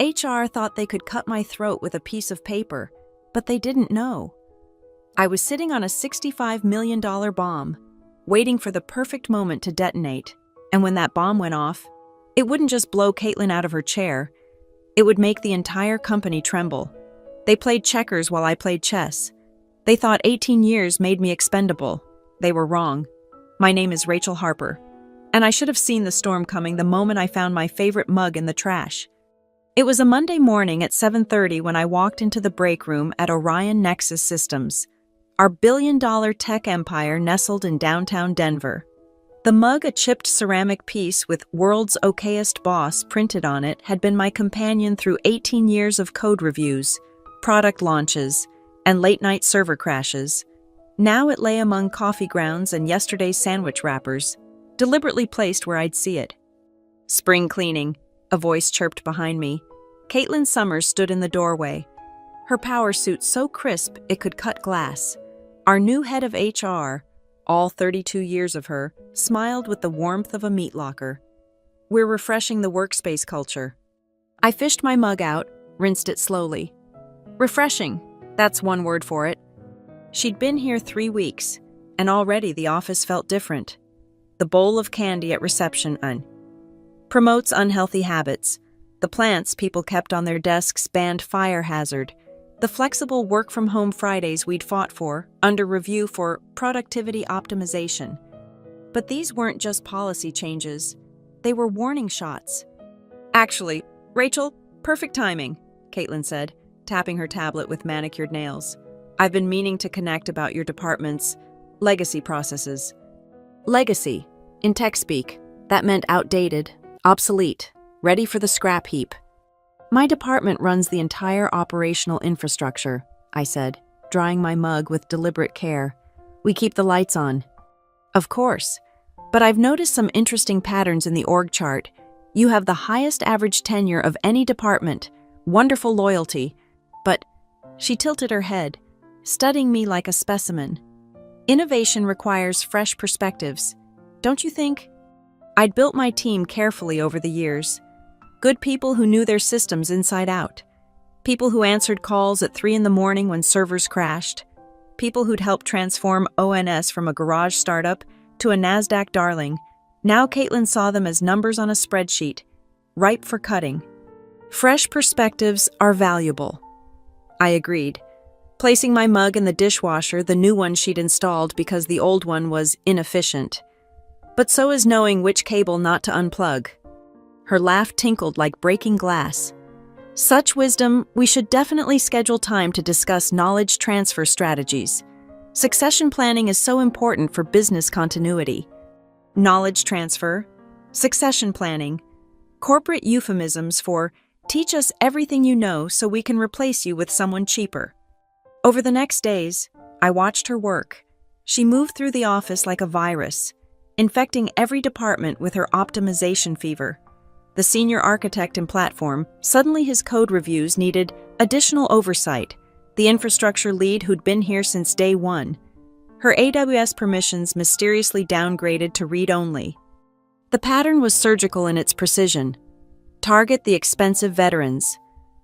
HR thought they could cut my throat with a piece of paper, but they didn't know. I was sitting on a $65 million bomb, waiting for the perfect moment to detonate, and when that bomb went off, it wouldn't just blow Caitlin out of her chair, it would make the entire company tremble. They played checkers while I played chess. They thought 18 years made me expendable. They were wrong. My name is Rachel Harper, and I should have seen the storm coming the moment I found my favorite mug in the trash. It was a Monday morning at 7:30 when I walked into the break room at Orion Nexus Systems, our billion-dollar tech empire nestled in downtown Denver. The mug, a chipped ceramic piece with "World's Okayest Boss" printed on it, had been my companion through 18 years of code reviews, product launches, and late-night server crashes. Now it lay among coffee grounds and yesterday's sandwich wrappers, deliberately placed where I'd see it. "Spring cleaning," a voice chirped behind me. Caitlin Summers stood in the doorway, her power suit so crisp it could cut glass. Our new head of HR, all 32 years of her, smiled with the warmth of a meat locker. "We're refreshing the workspace culture." I fished my mug out, rinsed it slowly. Refreshing, that's one word for it. She'd been here 3 weeks, and already the office felt different. The bowl of candy at reception promotes unhealthy habits. The plants people kept on their desks banned fire hazard. The flexible work-from-home Fridays we'd fought for, under review for productivity optimization. But these weren't just policy changes. They were warning shots. "Actually, Rachel, perfect timing," Caitlin said, tapping her tablet with manicured nails. "I've been meaning to connect about your department's legacy processes." Legacy, in tech speak, that meant outdated, obsolete, ready for the scrap heap. "My department runs the entire operational infrastructure," I said, drying my mug with deliberate care. "We keep the lights on." "Of course, but I've noticed some interesting patterns in the org chart. You have the highest average tenure of any department, wonderful loyalty, but..." She tilted her head, studying me like a specimen. "Innovation requires fresh perspectives, don't you think?" I'd built my team carefully over the years. Good people who knew their systems inside out. People who answered calls at 3 a.m. when servers crashed. People who'd helped transform ONS from a garage startup to a NASDAQ darling. Now Caitlin saw them as numbers on a spreadsheet, ripe for cutting. Fresh perspectives are valuable. I agreed, placing my mug in the dishwasher, the new one she'd installed because the old one was inefficient. But so is knowing which cable not to unplug. Her laugh tinkled like breaking glass. "Such wisdom, we should definitely schedule time to discuss knowledge transfer strategies. Succession planning is so important for business continuity." Knowledge transfer, succession planning, corporate euphemisms for "teach us everything you know so we can replace you with someone cheaper." Over the next days, I watched her work. She moved through the office like a virus, infecting every department with her optimization fever. The senior architect and platform, suddenly his code reviews needed additional oversight. The infrastructure lead who'd been here since day one. Her AWS permissions mysteriously downgraded to read-only. The pattern was surgical in its precision. Target the expensive veterans.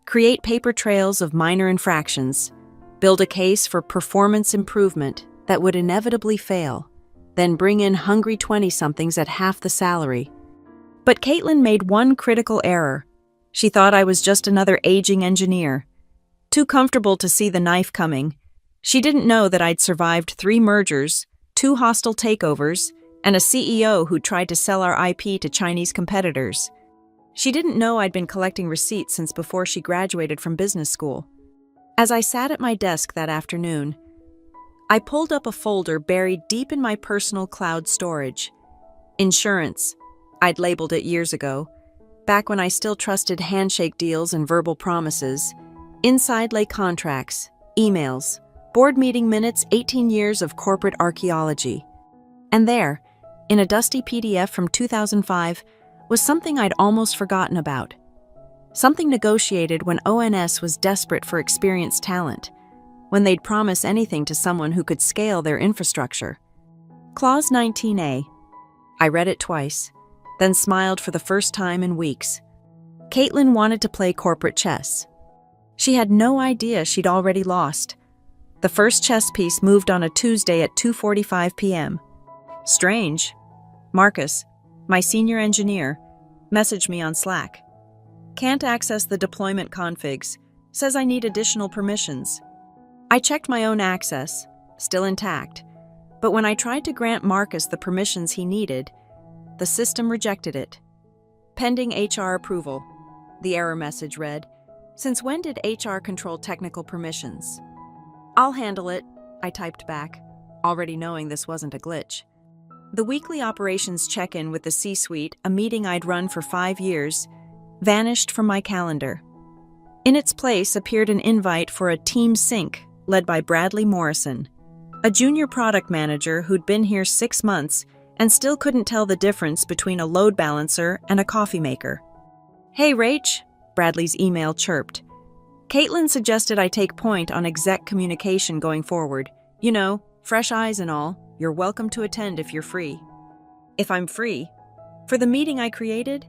Create paper trails of minor infractions. Build a case for performance improvement that would inevitably fail. Then bring in hungry 20-somethings at half the salary. But Caitlin made one critical error. She thought I was just another aging engineer. Too comfortable to see the knife coming. She didn't know that I'd survived 3 mergers, 2 hostile takeovers, and a CEO who tried to sell our IP to Chinese competitors. She didn't know I'd been collecting receipts since before she graduated from business school. As I sat at my desk that afternoon, I pulled up a folder buried deep in my personal cloud storage. Insurance. I'd labeled it years ago, back when I still trusted handshake deals and verbal promises. Inside lay contracts, emails, board meeting minutes, 18 years of corporate archaeology. And there, in a dusty PDF from 2005, was something I'd almost forgotten about. Something negotiated when ONS was desperate for experienced talent, when they'd promise anything to someone who could scale their infrastructure. Clause 19A. I read it twice, then smiled for the first time in weeks. Caitlin wanted to play corporate chess. She had no idea she'd already lost. The first chess piece moved on a Tuesday at 2:45 p.m. Strange. Marcus, my senior engineer, messaged me on Slack. Can't access the deployment configs. Says I need additional permissions. I checked my own access, still intact, but when I tried to grant Marcus the permissions he needed, the system rejected it. Pending HR approval, the error message read. Since when did HR control technical permissions? I'll handle it, I typed back, already knowing this wasn't a glitch. The weekly operations check-in with the C-suite, a meeting I'd run for 5 years, vanished from my calendar. In its place appeared an invite for a team sync led by Bradley Morrison, a junior product manager who'd been here 6 months and still couldn't tell the difference between a load balancer and a coffee maker. Hey, Rach, Bradley's email chirped. Caitlin suggested I take point on exec communication going forward. You know, fresh eyes and all. You're welcome to attend if you're free. If I'm free? For the meeting I created?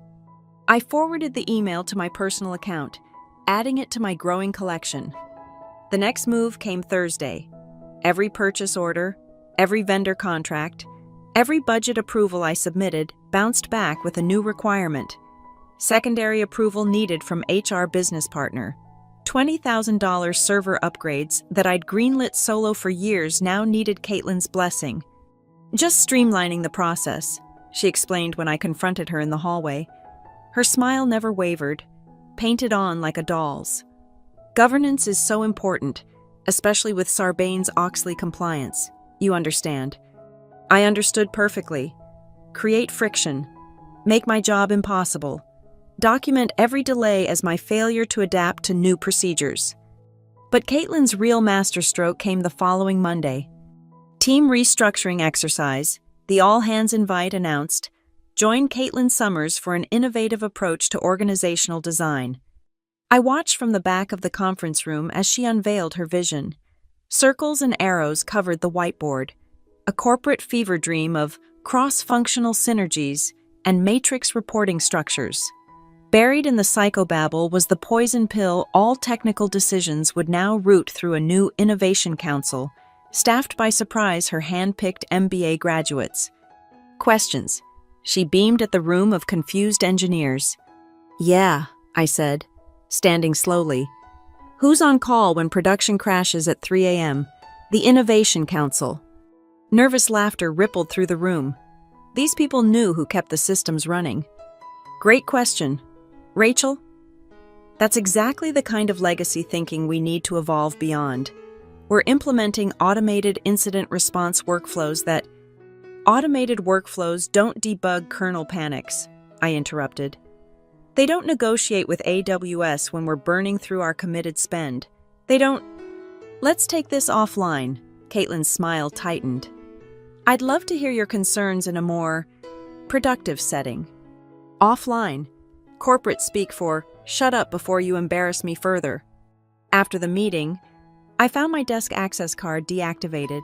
I forwarded the email to my personal account, adding it to my growing collection. The next move came Thursday. Every purchase order, every vendor contract, every budget approval I submitted bounced back with a new requirement. Secondary approval needed from HR business partner. $20,000 server upgrades that I'd greenlit solo for years now needed Caitlin's blessing. Just streamlining the process, she explained when I confronted her in the hallway. Her smile never wavered, painted on like a doll's. Governance is so important, especially with Sarbanes-Oxley compliance. You understand. I understood perfectly. Create friction. Make my job impossible. Document every delay as my failure to adapt to new procedures. But Caitlin's real masterstroke came the following Monday. Team restructuring exercise, the all-hands invite announced. Join Caitlin Summers for an innovative approach to organizational design. I watched from the back of the conference room as she unveiled her vision. Circles and arrows covered the whiteboard, a corporate fever dream of cross-functional synergies and matrix reporting structures. Buried in the psychobabble was the poison pill all technical decisions would now route through a new innovation council, staffed by surprise her hand-picked MBA graduates. Questions. She beamed at the room of confused engineers. Yeah, I said, standing slowly. Who's on call when production crashes at 3 a.m.? The Innovation Council. Nervous laughter rippled through the room. These people knew who kept the systems running. Great question. Rachel? That's exactly the kind of legacy thinking we need to evolve beyond. We're implementing automated incident response workflows that... Automated workflows don't debug kernel panics, I interrupted. They don't negotiate with AWS when we're burning through our committed spend. They don't... Let's take this offline, Caitlin's smile tightened. I'd love to hear your concerns in a more productive setting. Offline. Corporate speak for, shut up before you embarrass me further. After the meeting, I found my desk access card deactivated.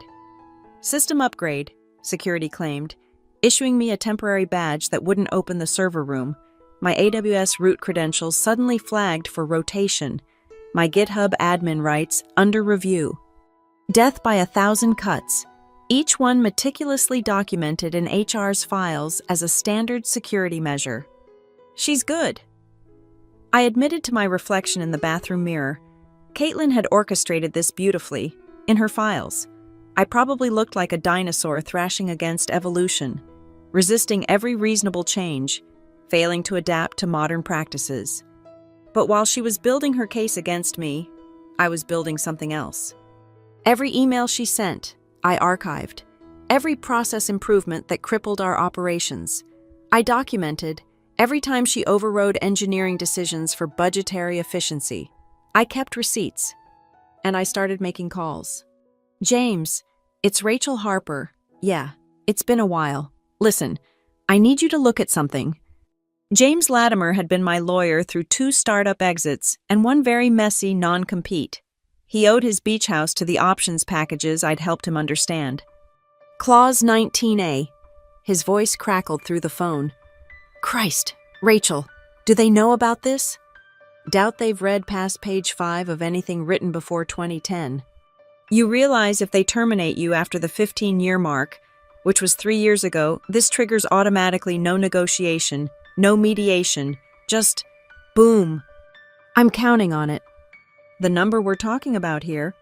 System upgrade, security claimed, issuing me a temporary badge that wouldn't open the server room. My AWS root credentials suddenly flagged for rotation. My GitHub admin rights under review. Death by 1,000 cuts, each one meticulously documented in HR's files as a standard security measure. She's good. I admitted to my reflection in the bathroom mirror. Caitlin had orchestrated this beautifully, in her files. I probably looked like a dinosaur thrashing against evolution, resisting every reasonable change, failing to adapt to modern practices. But while she was building her case against me, I was building something else. Every email she sent, I archived. Every process improvement that crippled our operations, I documented. Every time she overrode engineering decisions for budgetary efficiency, I kept receipts. And I started making calls. James, it's Rachel Harper. Yeah, it's been a while. Listen, I need you to look at something. James Latimer had been my lawyer through 2 startup exits and 1 very messy non-compete. He owed his beach house to the options packages I'd helped him understand. Clause 19A. His voice crackled through the phone. Christ, Rachel, Do they know about this? Doubt they've read past page 5 of anything written before 2010. You realize if they terminate you after the 15-year mark, which was 3 years ago, this triggers automatically no negotiation, no mediation, just boom. I'm counting on it. The number we're talking about here?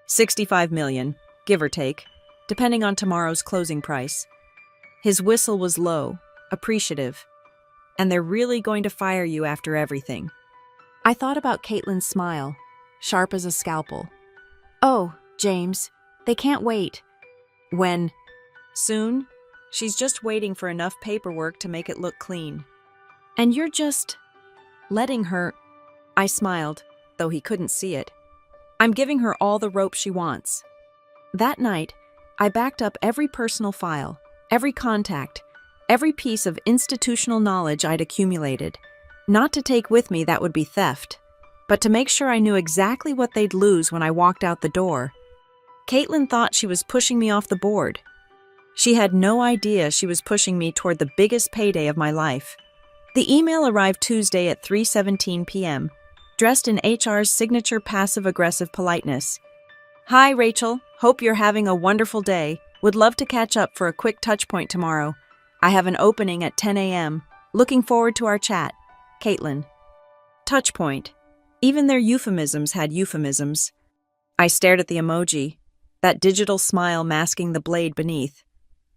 65 million, give or take, depending on tomorrow's closing price. His whistle was low, appreciative. And they're really going to fire you after everything. I thought about Caitlin's smile, sharp as a scalpel. Oh, James, they can't wait. When? Soon? She's just waiting for enough paperwork to make it look clean. And you're just letting her. I smiled, though he couldn't see it. I'm giving her all the rope she wants. That night, I backed up every personal file, every contact, every piece of institutional knowledge I'd accumulated. Not to take with me, that would be theft, but to make sure I knew exactly what they'd lose when I walked out the door. Caitlin thought she was pushing me off the board. She had no idea she was pushing me toward the biggest payday of my life. The email arrived Tuesday at 3:17 p.m., dressed in HR's signature passive-aggressive politeness. Hi, Rachel. Hope you're having a wonderful day. Would love to catch up for a quick touchpoint tomorrow. I have an opening at 10 a.m. Looking forward to our chat. Caitlin. Touchpoint. Even their euphemisms had euphemisms. I stared at the emoji, that digital smile masking the blade beneath.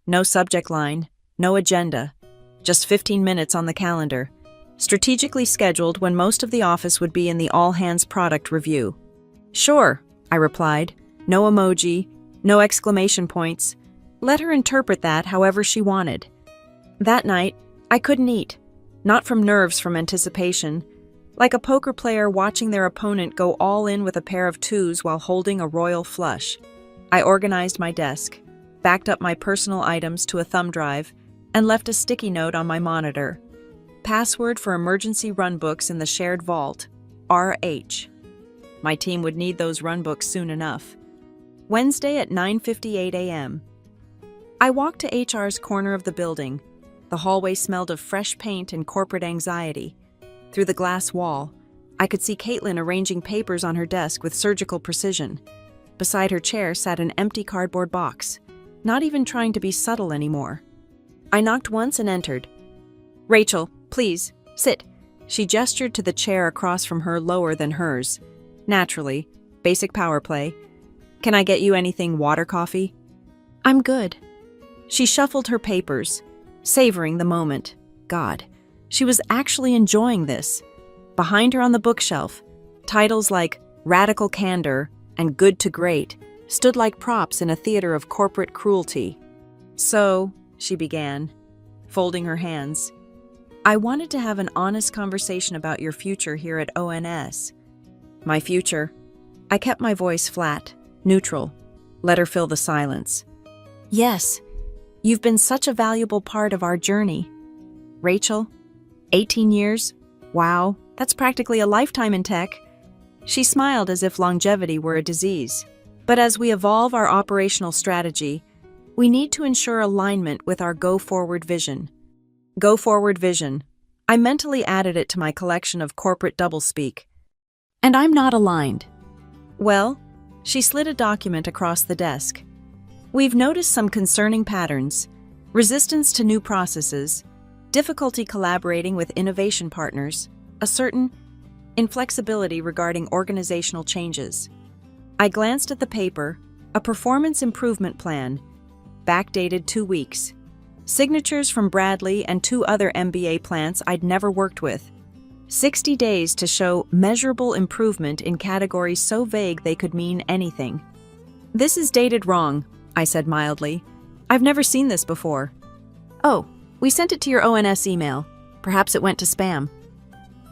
No subject line, no agenda, just 15 minutes on the calendar, strategically scheduled when most of the office would be in the all-hands product review. Sure, I replied. No emoji, no exclamation points. Let her interpret that however she wanted. That night, I couldn't eat. Not from nerves, from anticipation. Like a poker player watching their opponent go all in with a pair of twos while holding a royal flush. I organized my desk, backed up my personal items to a thumb drive, and left a sticky note on my monitor. Password for emergency runbooks in the shared vault, RH. My team would need those runbooks soon enough. Wednesday at 9:58 a.m. I walked to HR's corner of the building. The hallway smelled of fresh paint and corporate anxiety. Through the glass wall, I could see Caitlin arranging papers on her desk with surgical precision. Beside her chair sat an empty cardboard box, not even trying to be subtle anymore. I knocked once and entered. Rachel, please, sit. She gestured to the chair across from her, lower than hers. Naturally, basic power play. Can I get you anything, water, coffee? I'm good. She shuffled her papers, savoring the moment. God, she was actually enjoying this. Behind her on the bookshelf, titles like Radical Candor and Good to Great stood like props in a theater of corporate cruelty. So, she began, folding her hands, I wanted to have an honest conversation about your future here at ONS. My future. I kept my voice flat, neutral, let her fill the silence. Yes, you've been such a valuable part of our journey. Rachel, 18 years? Wow, that's practically a lifetime in tech. She smiled as if longevity were a disease. But as we evolve our operational strategy, we need to ensure alignment with our go-forward vision. Go-forward vision. I mentally added it to my collection of corporate doublespeak. And I'm not aligned. Well, she slid a document across the desk. We've noticed some concerning patterns: resistance to new processes, difficulty collaborating with innovation partners, a certain inflexibility regarding organizational changes. I glanced at the paper, a performance improvement plan, backdated 2 weeks. Signatures from Bradley and 2 other MBA plants I'd never worked with. 60 days to show measurable improvement in categories so vague they could mean anything. This is dated wrong, I said mildly. I've never seen this before. Oh, we sent it to your ONS email. Perhaps it went to spam.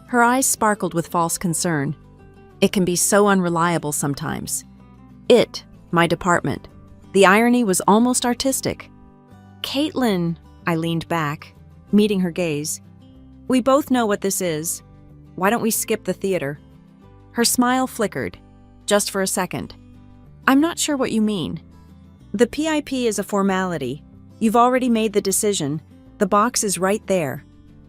Her eyes sparkled with false concern. It can be so unreliable sometimes. It, my department. The irony was almost artistic. Caitlin, I leaned back, meeting her gaze. We both know what this is. Why don't we skip the theater? Her smile flickered, just for a second. I'm not sure what you mean. The PIP is a formality. You've already made the decision. The box is right there.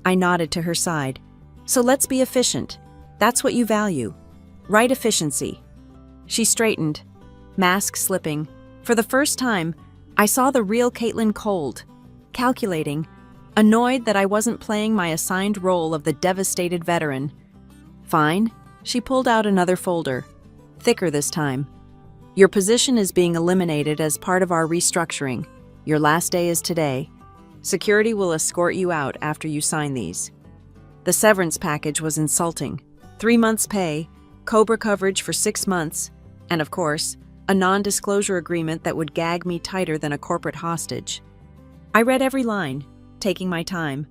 I nodded to her side. So let's be efficient. That's what you value. Right efficiency. She straightened, mask slipping. For the first time, I saw the real Caitlin cold, calculating, annoyed that I wasn't playing my assigned role of the devastated veteran. Fine, she pulled out another folder, thicker this time. Your position is being eliminated as part of our restructuring. Your last day is today. Security will escort you out after you sign these. The severance package was insulting. 3 months' pay, COBRA coverage for 6 months, and of course, a non-disclosure agreement that would gag me tighter than a corporate hostage. I read every line, taking my time.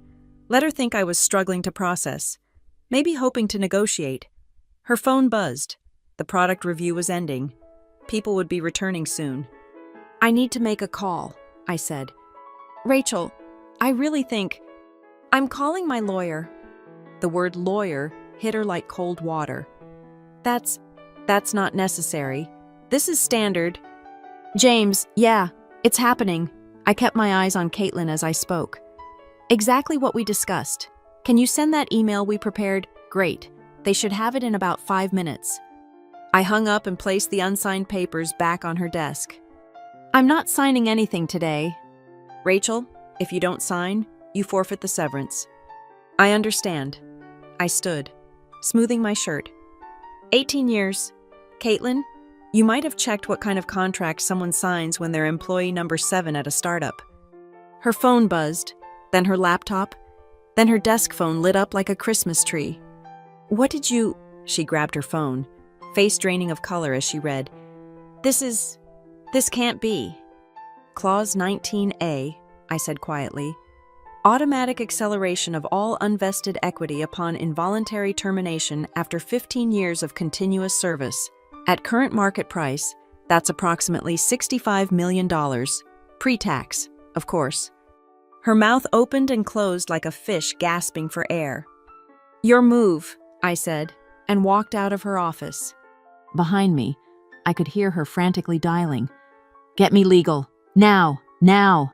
Let her think I was struggling to process, maybe hoping to negotiate. Her phone buzzed. The product review was ending. People would be returning soon. I need to make a call, I said. Rachel, I really think... I'm calling my lawyer. The word lawyer hit her like cold water. That's not necessary. This is standard. James, yeah, it's happening. I kept my eyes on Caitlin as I spoke. Exactly what we discussed. Can you send that email we prepared? Great. They should have it in about 5 minutes. I hung up and placed the unsigned papers back on her desk. I'm not signing anything today. Rachel, if you don't sign, you forfeit the severance. I understand. I stood, smoothing my shirt. 18 years. Caitlin, you might have checked what kind of contract someone signs when they're employee number 7 at a startup. Her phone buzzed, then her laptop, then her desk phone lit up like a Christmas tree. What did you... She grabbed her phone, face draining of color as she read. This can't be. Clause 19A, I said quietly. Automatic acceleration of all unvested equity upon involuntary termination after 15 years of continuous service. At current market price, that's approximately $65 million. Pre-tax, of course. Her mouth opened and closed like a fish gasping for air. Your move, I said, and walked out of her office. Behind me, I could hear her frantically dialing. Get me legal. Now, now.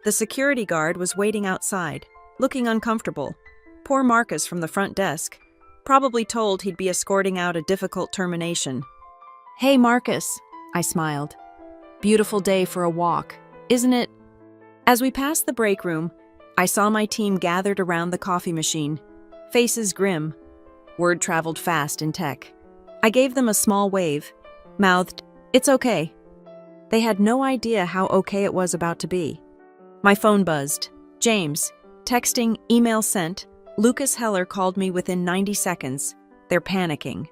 The security guard was waiting outside, looking uncomfortable. Poor Marcus from the front desk, probably told he'd be escorting out a difficult termination. Hey, Marcus, I smiled. Beautiful day for a walk, isn't it? As we passed the break room, I saw my team gathered around the coffee machine, faces grim. Word traveled fast in tech. I gave them a small wave, mouthed, "It's okay." They had no idea how okay it was about to be. My phone buzzed. James, texting, email sent. Lucas Heller called me within 90 seconds. They're panicking.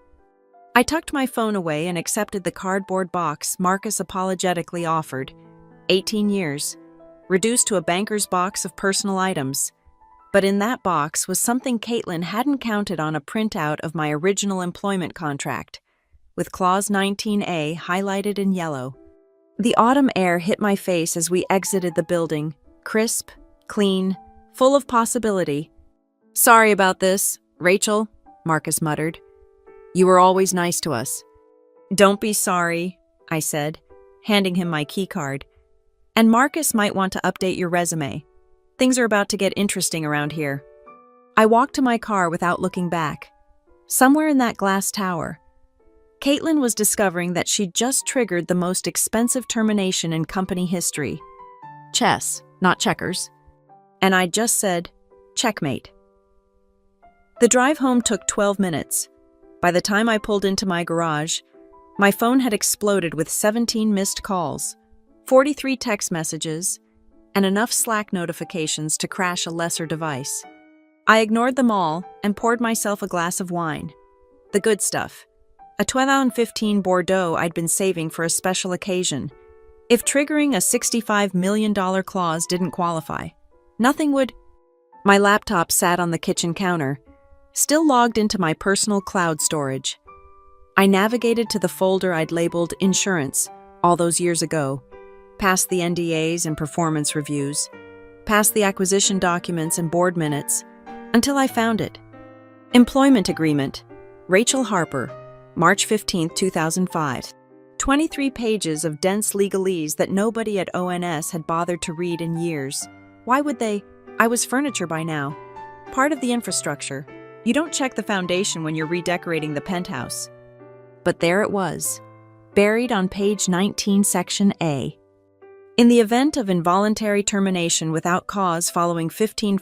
I tucked my phone away and accepted the cardboard box Marcus apologetically offered. 18 years. Reduced to a banker's box of personal items. But in that box was something Caitlin hadn't counted on, a printout of my original employment contract, with Clause 19A highlighted in yellow. The autumn air hit my face as we exited the building, crisp, clean, full of possibility. Sorry about this, Rachel, Marcus muttered. You were always nice to us. Don't be sorry, I said, handing him my keycard. And Marcus might want to update your resume. Things are about to get interesting around here. I walked to my car without looking back. Somewhere in that glass tower, Caitlin was discovering that she'd just triggered the most expensive termination in company history. Chess, not checkers. And I just said, checkmate. The drive home took 12 minutes. By the time I pulled into my garage, my phone had exploded with 17 missed calls, 43 text messages, and enough Slack notifications to crash a lesser device. I ignored them all and poured myself a glass of wine. The good stuff. A 2015 Bordeaux I'd been saving for a special occasion. If triggering a $65 million clause didn't qualify, nothing would. My laptop sat on the kitchen counter, still logged into my personal cloud storage. I navigated to the folder I'd labeled Insurance all those years ago, past the NDAs and performance reviews, past the acquisition documents and board minutes, until I found it. Employment Agreement, Rachel Harper, March 15, 2005. 23 pages of dense legalese that nobody at ONS had bothered to read in years. Why would they? I was furniture by now. Part of the infrastructure. You don't check the foundation when you're redecorating the penthouse. But there it was, buried on page 19, section A. In the event of involuntary termination without cause following 15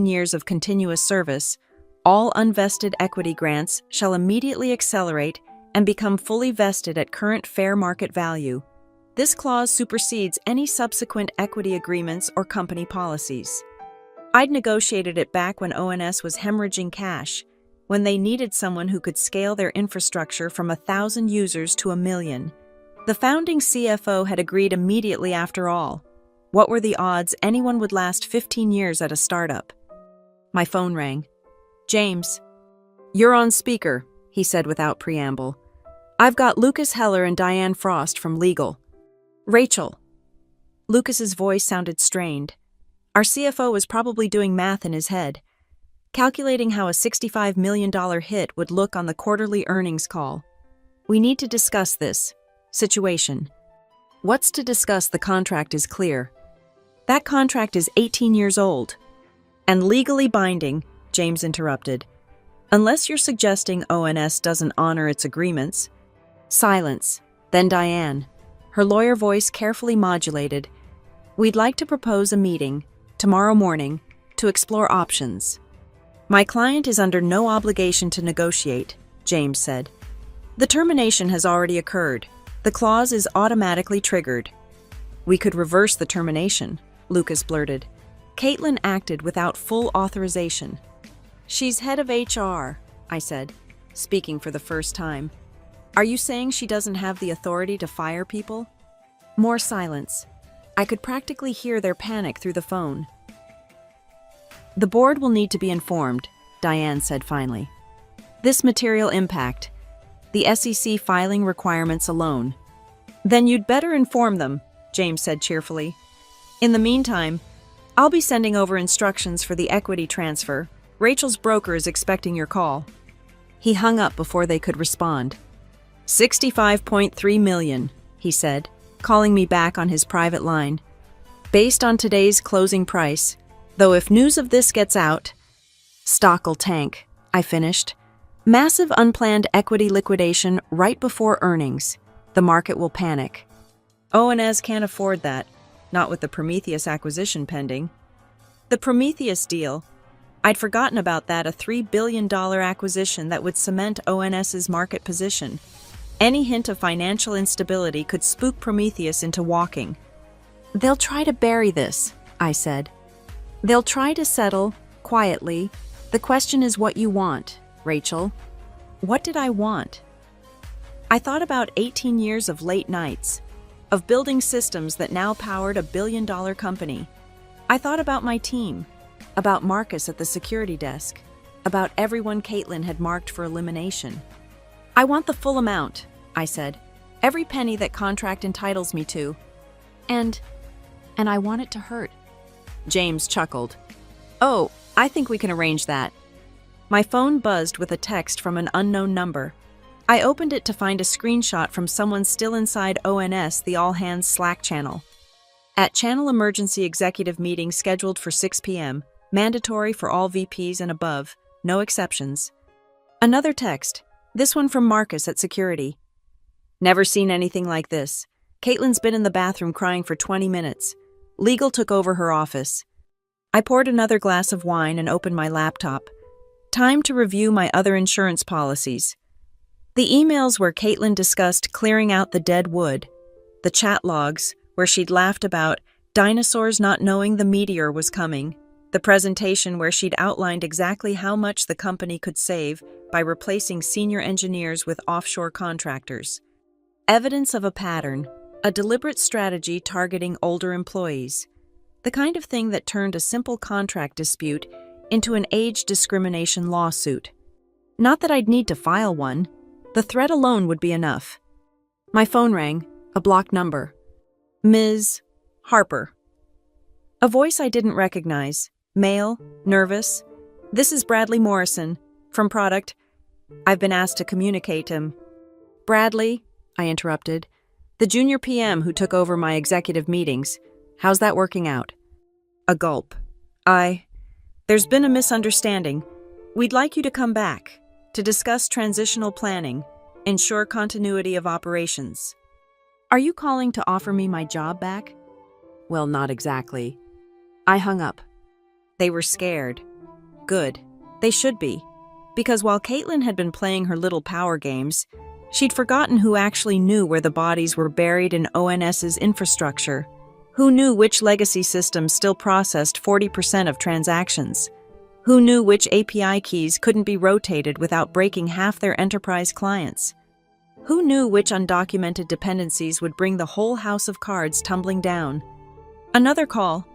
years of continuous service, all unvested equity grants shall immediately accelerate and become fully vested at current fair market value. This clause supersedes any subsequent equity agreements or company policies. I'd negotiated it back when ONS was hemorrhaging cash, when they needed someone who could scale their infrastructure from 1,000 users to 1 million. The founding CFO had agreed immediately after all. What were the odds anyone would last 15 years at a startup? My phone rang. "James." "You're on speaker," he said without preamble. "I've got Lucas Heller and Diane Frost from legal." "Rachel." Lucas's voice sounded strained. Our CFO was probably doing math in his head, calculating how a $65 million hit would look on the quarterly earnings call. "We need to discuss this situation." "What's to discuss? The contract is clear." "That contract is 18 years old." "And legally binding," James interrupted. "Unless you're suggesting ONS doesn't honor its agreements." Silence. Then Diane, her lawyer voice carefully modulated. "We'd like to propose a meeting, tomorrow morning, to explore options." "My client is under no obligation to negotiate," James said. "The termination has already occurred. The clause is automatically triggered." "We could reverse the termination," Lucas blurted. Caitlin acted without full authorization. "She's head of HR," I said, speaking for the first time. "Are you saying she doesn't have the authority to fire people?" More silence. I could practically hear their panic through the phone. "The board will need to be informed," Diane said finally. "This material impact, the SEC filing requirements alone." "Then you'd better inform them," James said cheerfully. "In the meantime, I'll be sending over instructions for the equity transfer. Rachel's broker is expecting your call." He hung up before they could respond. $65.3 million, he said, calling me back on his private line. "Based on today's closing price, though if news of this gets out..." "Stock'll tank," I finished. "Massive unplanned equity liquidation right before earnings. The market will panic." "ONS can't afford that, not with the Prometheus acquisition pending." "The Prometheus deal? I'd forgotten about that, a $3 billion acquisition that would cement ONS's market position. Any hint of financial instability could spook Prometheus into walking." "They'll try to bury this," I said. "They'll try to settle, quietly. The question is what you want, Rachel." What did I want? I thought about 18 years of late nights, of building systems that now powered a billion-dollar company. I thought about my team, about Marcus at the security desk, about everyone Caitlin had marked for elimination. "I want the full amount," I said. "Every penny that contract entitles me to. And I want it to hurt." James chuckled. "Oh, I think we can arrange that." My phone buzzed with a text from an unknown number. I opened it to find a screenshot from someone still inside ONS, the all-hands Slack channel. "At channel emergency executive meeting scheduled for 6 p.m., mandatory for all VPs and above, no exceptions." Another text, this one from Marcus at security. "Never seen anything like this. Caitlin's been in the bathroom crying for 20 minutes. Legal took over her office." I poured another glass of wine and opened my laptop. Time to review my other insurance policies. The emails where Caitlin discussed clearing out the dead wood. The chat logs where she'd laughed about dinosaurs not knowing the meteor was coming. The presentation where she'd outlined exactly how much the company could save by replacing senior engineers with offshore contractors. Evidence of a pattern, a deliberate strategy targeting older employees. The kind of thing that turned a simple contract dispute into an age discrimination lawsuit. Not that I'd need to file one. The threat alone would be enough. My phone rang, a blocked number. "Ms. Harper." A voice I didn't recognize. Male, nervous. "This is Bradley Morrison, from Product. I've been asked to communicate him." "Bradley," I interrupted. "The junior PM who took over my executive meetings. How's that working out?" A gulp. There's been a misunderstanding. We'd like you to come back to discuss transitional planning, ensure continuity of operations. Are you calling to offer me my job back? Well, not exactly. I hung up. They were scared. Good. They should be. Because while Caitlin had been playing her little power games, she'd forgotten who actually knew where the bodies were buried in ONS's infrastructure. Who knew which legacy system still processed 40% of transactions? Who knew which API keys couldn't be rotated without breaking half their enterprise clients? Who knew which undocumented dependencies would bring the whole house of cards tumbling down? Another call,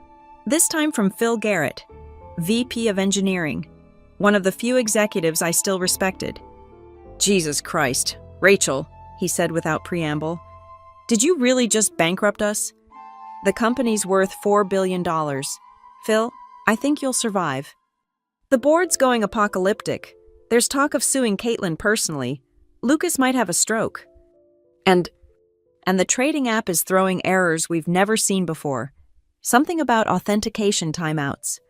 this time from Phil Garrett, VP of Engineering, one of the few executives I still respected. Jesus Christ, Rachel, he said without preamble. Did you really just bankrupt us? The company's worth $4 billion. Phil, I think you'll survive. The board's going apocalyptic. There's talk of suing Caitlin personally. Lucas might have a stroke. And the trading app is throwing errors we've never seen before. Something about authentication timeouts.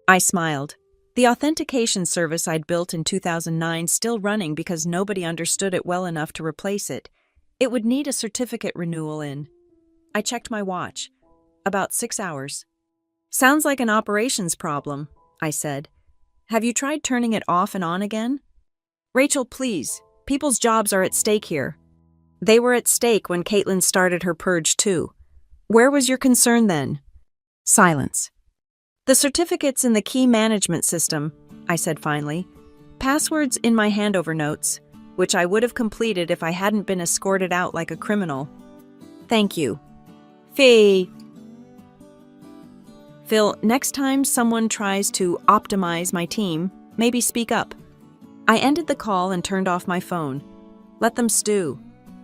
I smiled. The authentication service I'd built in 2009 still running because nobody understood it well enough to replace it. It would need a certificate renewal in. I checked my watch. About 6 hours. Sounds like an operations problem, I said. Have you tried turning it off and on again? Rachel, please. People's jobs are at stake here. They were at stake when Caitlin started her purge too. Where was your concern then? Silence. The certificates in the key management system, I said finally. Passwords in my handover notes, which I would have completed if I hadn't been escorted out like a criminal. Thank you. Fee. Phil, next time someone tries to optimize my team, maybe speak up. I ended the call and turned off my phone. Let them stew.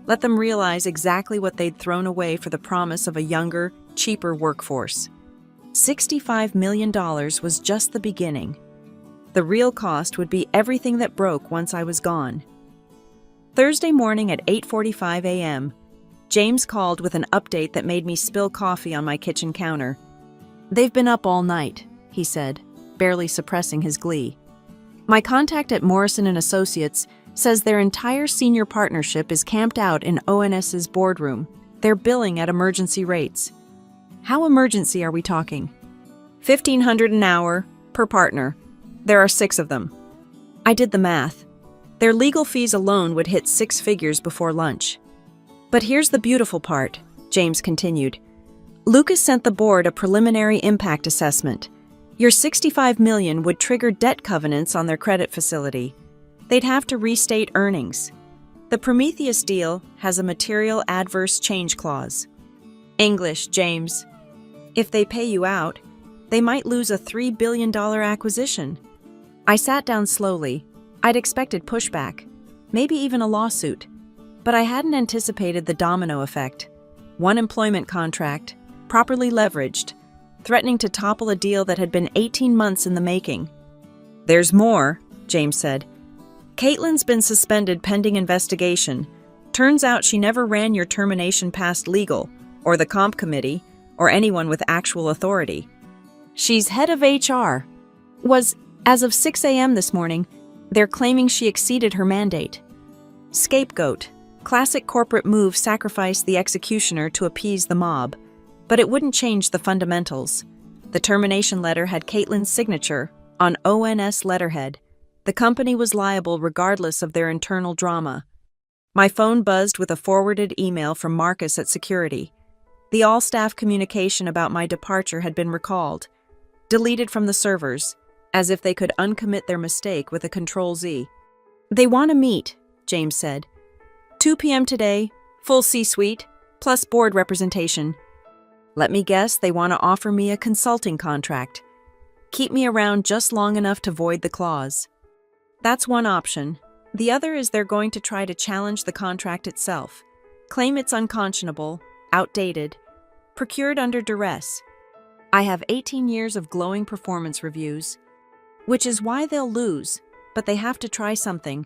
Let them realize exactly what they'd thrown away for the promise of a younger, cheaper workforce. $65 million was just the beginning. The real cost would be everything that broke once I was gone. Thursday morning at 8:45 a.m., James called with an update that made me spill coffee on my kitchen counter. They've been up all night, he said, barely suppressing his glee. My contact at Morrison & Associates says their entire senior partnership is camped out in ONS's boardroom. They're billing at emergency rates. How emergency are we talking? $1,500 an hour, per partner. There are 6 of them. I did the math. Their legal fees alone would hit 6 figures before lunch. But here's the beautiful part, James continued. Lucas sent the board a preliminary impact assessment. Your $65 million would trigger debt covenants on their credit facility. They'd have to restate earnings. The Prometheus deal has a material adverse change clause. English, James. If they pay you out, they might lose a $3 billion acquisition. I sat down slowly. I'd expected pushback, maybe even a lawsuit. But I hadn't anticipated the domino effect. One employment contract, properly leveraged, threatening to topple a deal that had been 18 months in the making. There's more, James said. Caitlin's been suspended pending investigation. Turns out she never ran your termination past legal, or the comp committee, or anyone with actual authority. She's head of HR. As of 6 a.m. this morning, they're claiming she exceeded her mandate. Scapegoat. Classic corporate move sacrificed the executioner to appease the mob. But it wouldn't change the fundamentals. The termination letter had Caitlin's signature on ONS letterhead. The company was liable regardless of their internal drama. My phone buzzed with a forwarded email from Marcus at security. The all-staff communication about my departure had been recalled, deleted from the servers, as if they could uncommit their mistake with a Control-Z. They want to meet, James said. 2 p.m. today, full C-suite, plus board representation. Let me guess they want to offer me a consulting contract. Keep me around just long enough to void the clause. That's one option. The other is they're going to try to challenge the contract itself, claim it's unconscionable, outdated, procured under duress. I have 18 years of glowing performance reviews, which is why they'll lose, but they have to try something.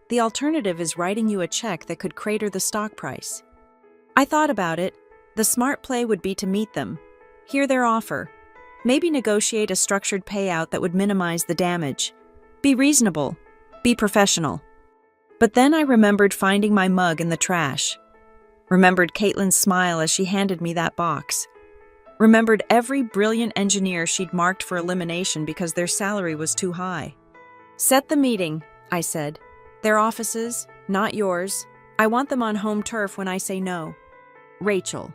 The alternative is writing you a check that could crater the stock price. I thought about it. The smart play would be to meet them, hear their offer, maybe negotiate a structured payout that would minimize the damage. Be reasonable. Be professional. But then I remembered finding my mug in the trash. Remembered Caitlin's smile as she handed me that box. Remembered every brilliant engineer she'd marked for elimination because their salary was too high. Set the meeting, I said. Their offices, not yours. I want them on home turf when I say no. Rachel.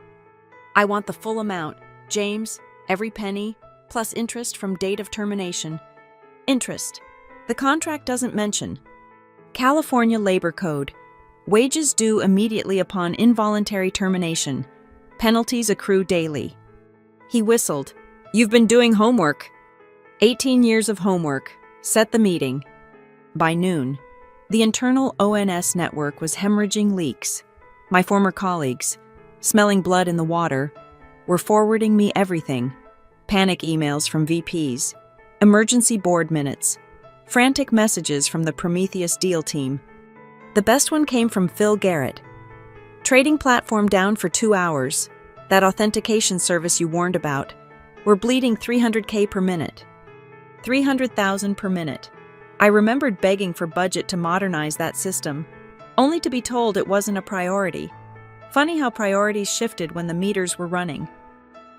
I want the full amount. James, every penny, plus interest from date of termination. Interest. The contract doesn't mention. California Labor Code. Wages due immediately upon involuntary termination. Penalties accrue daily. He whistled. You've been doing homework. 18 years of homework. Set the meeting. By noon, the internal ONS network was hemorrhaging leaks. My former colleagues, smelling blood in the water, were forwarding me everything. Panic emails from VPs, emergency board minutes, frantic messages from the Prometheus deal team. The best one came from Phil Garrett. Trading platform down for 2 hours. That authentication service you warned about. We're bleeding $300K per minute. $300,000 per minute. I remembered begging for budget to modernize that system, only to be told it wasn't a priority. Funny how priorities shifted when the meters were running.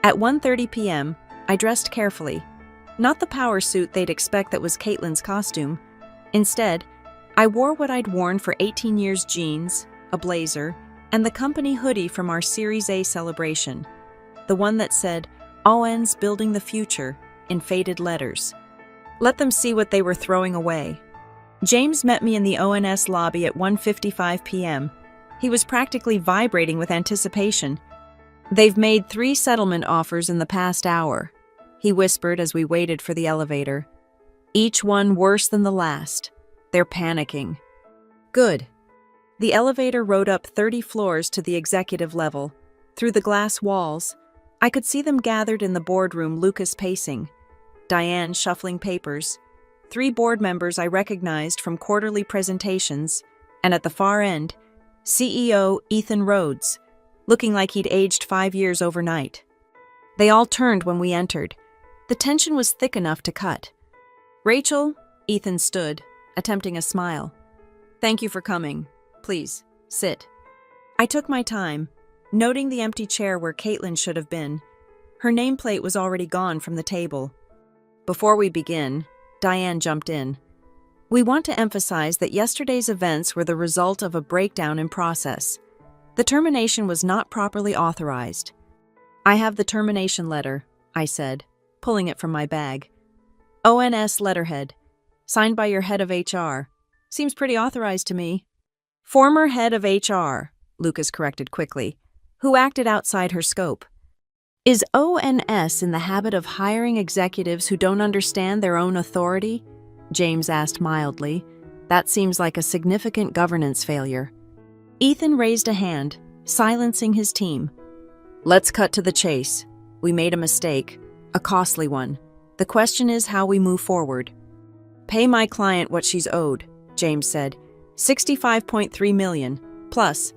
At 1:30 p.m., I dressed carefully. Not the power suit they'd expect that was Caitlin's costume. Instead, I wore what I'd worn for 18 years: jeans, a blazer, and the company hoodie from our Series A celebration. The one that said, ON's Building the Future, in faded letters. Let them see what they were throwing away. James met me in the ONS lobby at 1:55 p.m. He was practically vibrating with anticipation. They've made 3 settlement offers in the past hour, he whispered as we waited for the elevator. Each one worse than the last. They're panicking. Good. The elevator rode up 30 floors to the executive level. Through the glass walls, I could see them gathered in the boardroom, Lucas pacing, Diane shuffling papers, 3 board members I recognized from quarterly presentations, and at the far end, CEO Ethan Rhodes, looking like he'd aged 5 years overnight. They all turned when we entered. The tension was thick enough to cut. Rachel, Ethan stood, attempting a smile. Thank you for coming. Please, sit. I took my time, noting the empty chair where Caitlin should have been. Her nameplate was already gone from the table. Before we begin, Diane jumped in. We want to emphasize that yesterday's events were the result of a breakdown in process. The termination was not properly authorized. I have the termination letter, I said, pulling it from my bag. ONS letterhead, signed by your head of HR. Seems pretty authorized to me. Former head of HR, Lucas corrected quickly, who acted outside her scope. Is ONS in the habit of hiring executives who don't understand their own authority? James asked mildly. That seems like a significant governance failure. Ethan raised a hand, silencing his team. Let's cut to the chase. We made a mistake, a costly one. The question is how we move forward. Pay my client what she's owed, James said. $65.3 million, plus.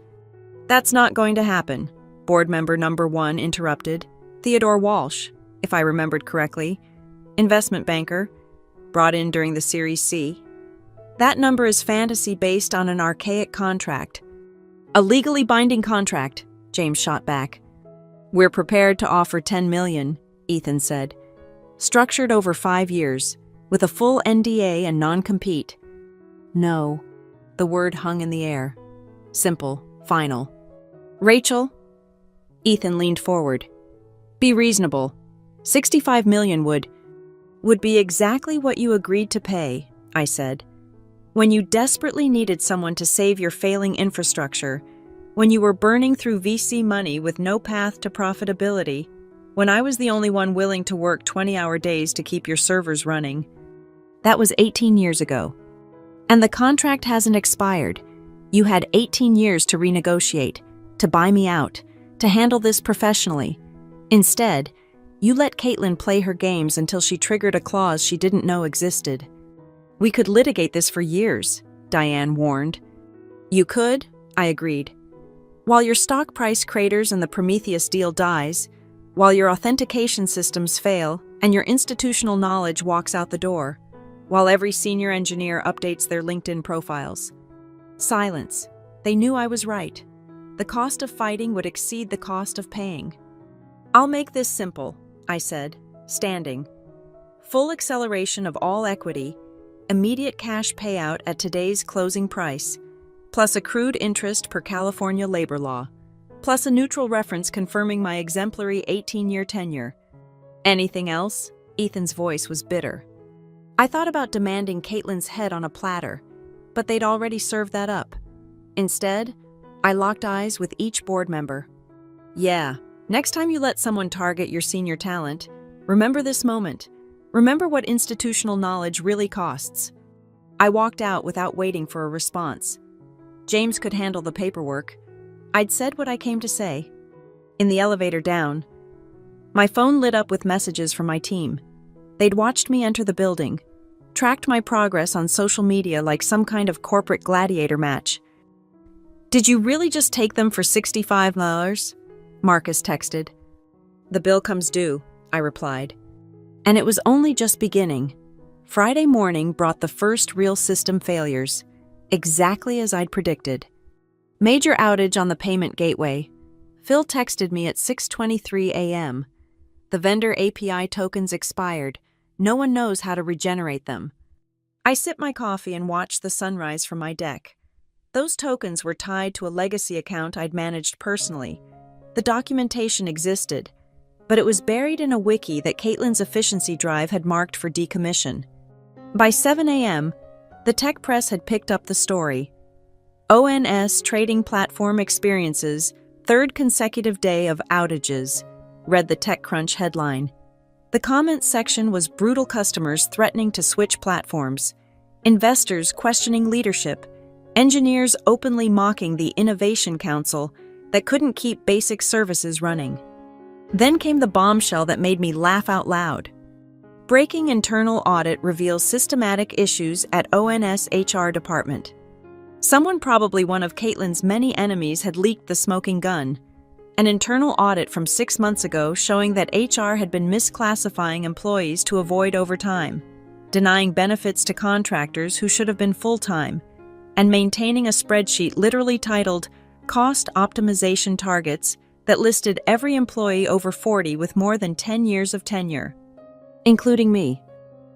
That's not going to happen, board member number 1 interrupted. Theodore Walsh, if I remembered correctly, investment banker, brought in during the Series C. That number is fantasy based on an archaic contract. A legally binding contract, James shot back. We're prepared to offer $10 million, Ethan said. Structured over 5 years, with a full NDA and non-compete. No. The word hung in the air. Simple, final. Rachel? Ethan leaned forward. Be reasonable. $65 million would be exactly what you agreed to pay, I said. When you desperately needed someone to save your failing infrastructure, when you were burning through VC money with no path to profitability, when I was the only one willing to work 20-hour days to keep your servers running. That was 18 years ago. And the contract hasn't expired. You had 18 years to renegotiate, to buy me out, to handle this professionally. Instead, you let Caitlin play her games until she triggered a clause she didn't know existed. We could litigate this for years, Diane warned. You could, I agreed. While your stock price craters and the Prometheus deal dies, while your authentication systems fail and your institutional knowledge walks out the door, while every senior engineer updates their LinkedIn profiles. Silence. They knew I was right. The cost of fighting would exceed the cost of paying. "I'll make this simple," I said, standing. "Full acceleration of all equity, immediate cash payout at today's closing price, plus accrued interest per California labor law, plus a neutral reference confirming my exemplary 18-year tenure. Anything else?" Ethan's voice was bitter. I thought about demanding Caitlin's head on a platter, but they'd already served that up. Instead, I locked eyes with each board member. "Yeah, next time you let someone target your senior talent, remember this moment. Remember what institutional knowledge really costs." I walked out without waiting for a response. James could handle the paperwork. I'd said what I came to say. In the elevator down, my phone lit up with messages from my team. They'd watched me enter the building, tracked my progress on social media like some kind of corporate gladiator match. "Did you really just take them for $65? Marcus texted. "The bill comes due," I replied. And it was only just beginning. Friday morning brought the first real system failures, exactly as I'd predicted. Major outage on the payment gateway. Phil texted me at 6:23 a.m. The vendor API tokens expired. No one knows how to regenerate them. I sipped my coffee and watched the sunrise from my deck. Those tokens were tied to a legacy account I'd managed personally. The documentation existed, but it was buried in a wiki that Caitlin's efficiency drive had marked for decommission. By 7 a.m., the tech press had picked up the story. ONS Trading Platform experiences third consecutive day of outages, read the TechCrunch headline. The comments section was brutal customers threatening to switch platforms, investors questioning leadership, engineers openly mocking the Innovation Council that couldn't keep basic services running. Then came the bombshell that made me laugh out loud. Breaking internal audit reveals systematic issues at ONS HR department. Someone, probably one of Caitlin's many enemies, had leaked the smoking gun. An internal audit from 6 months ago showing that HR had been misclassifying employees to avoid overtime, denying benefits to contractors who should have been full-time, and maintaining a spreadsheet literally titled Cost Optimization Targets that listed every employee over 40 with more than 10 years of tenure, including me.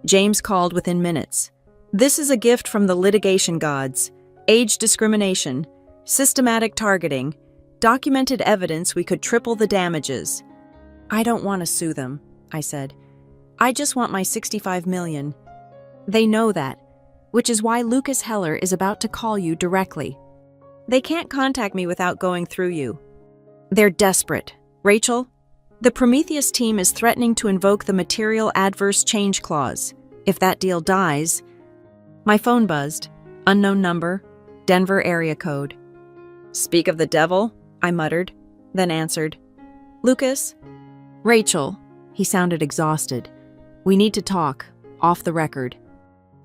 James called within minutes. "This is a gift from the litigation gods. Age discrimination, systematic targeting, documented evidence we could triple the damages." "I don't want to sue them," I said. "I just want my $65 million. They know that, which is why Lucas Heller is about to call you directly. They can't contact me without going through you. They're desperate. Rachel, the Prometheus team is threatening to invoke the Material Adverse Change Clause. If that deal dies..." My phone buzzed. Unknown number, Denver area code. "Speak of the devil," I muttered, then answered. "Lucas?" "Rachel." He sounded exhausted. "We need to talk, off the record."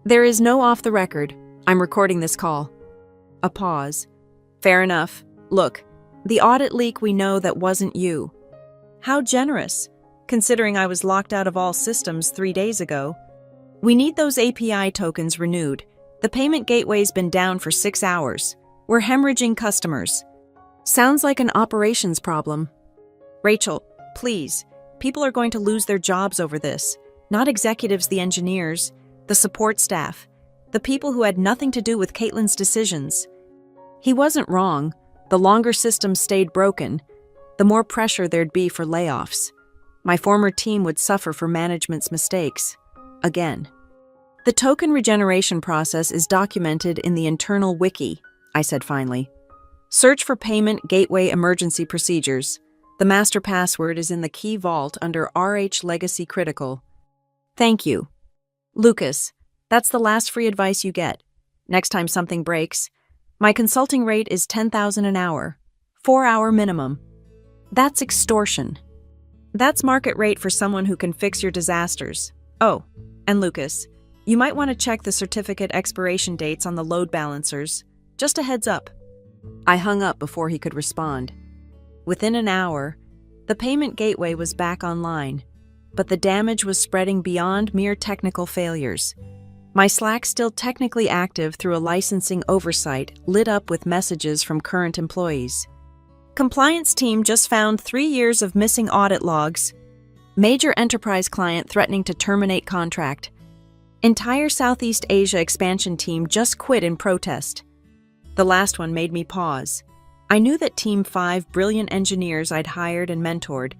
"There is no off the record. I'm recording this call." A pause. "Fair enough. Look, the audit leak, we know that wasn't you." "How generous, considering I was locked out of all systems 3 days ago." "We need those API tokens renewed. The payment gateway's been down for 6 hours. We're hemorrhaging customers." "Sounds like an operations problem." "Rachel, please. People are going to lose their jobs over this. Not executives, the engineers, the support staff, the people who had nothing to do with Caitlin's decisions." He wasn't wrong. The longer systems stayed broken, the more pressure there'd be for layoffs. My former team would suffer for management's mistakes. Again. "The token regeneration process is documented in the internal wiki," I said finally. "Search for payment gateway emergency procedures. The master password is in the key vault under RH Legacy Critical." "Thank you." "Lucas, that's the last free advice you get. Next time something breaks, my consulting rate is $10,000 an hour, 4-hour minimum." "That's extortion." "That's market rate for someone who can fix your disasters." "Oh, and Lucas, you might want to check the certificate expiration dates on the load balancers. Just a heads up." I hung up before he could respond. Within an hour, the payment gateway was back online, but the damage was spreading beyond mere technical failures. My Slack, still technically active through a licensing oversight, lit up with messages from current employees. Compliance team just found 3 years of missing audit logs. Major enterprise client threatening to terminate contract. Entire Southeast Asia expansion team just quit in protest. The last one made me pause. I knew that Team 5 brilliant engineers I'd hired and mentored.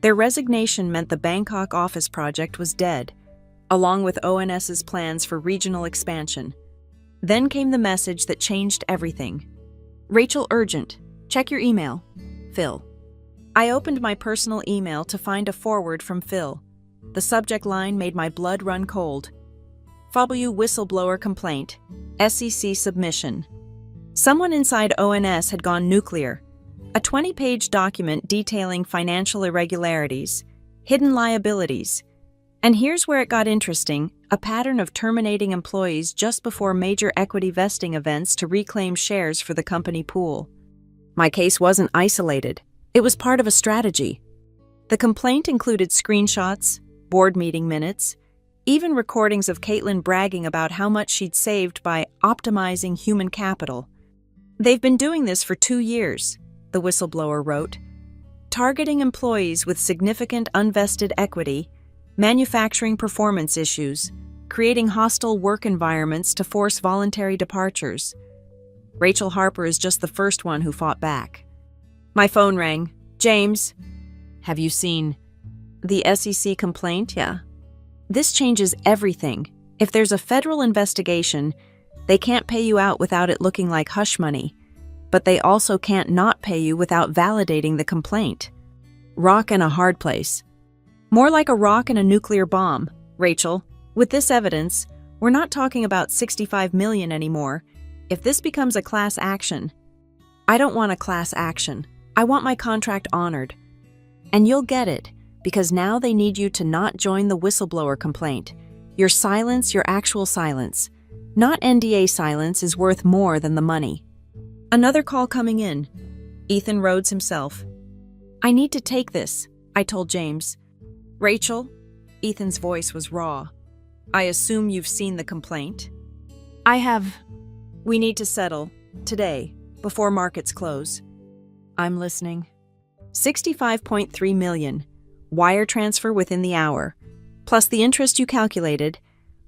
Their resignation meant the Bangkok office project was dead, along with ONS's plans for regional expansion. Then came the message that changed everything. Rachel, urgent. Check your email. Phil. I opened my personal email to find a forward from Phil. The subject line made my blood run cold. FW whistleblower complaint. SEC submission. Someone inside ONS had gone nuclear. A 20-page document detailing financial irregularities, hidden liabilities. And here's where it got interesting, a pattern of terminating employees just before major equity vesting events to reclaim shares for the company pool. My case wasn't isolated. It was part of a strategy. The complaint included screenshots, board meeting minutes, even recordings of Caitlin bragging about how much she'd saved by optimizing human capital. They've been doing this for 2 years, the whistleblower wrote, targeting employees with significant unvested equity, manufacturing performance issues, creating hostile work environments to force voluntary departures. Rachel Harper is just the first one who fought back. My phone rang. James, have you seen the SEC complaint? Yeah. This changes everything. If there's a federal investigation, they can't pay you out without it looking like hush money, but they also can't not pay you without validating the complaint. Rock and a hard place. More like a rock and a nuclear bomb, Rachel. With this evidence, we're not talking about $65 million anymore. If this becomes a class action, I don't want a class action. I want my contract honored. And you'll get it, because now they need you to not join the whistleblower complaint. Your silence, your actual silence, not NDA silence, is worth more than the money. Another call coming in. Ethan Rhodes himself. I need to take this, I told James. Rachel? Ethan's voice was raw. I assume you've seen the complaint? I have. We need to settle, today, before markets close. I'm listening. $65.3 million. Wire transfer within the hour, plus the interest you calculated,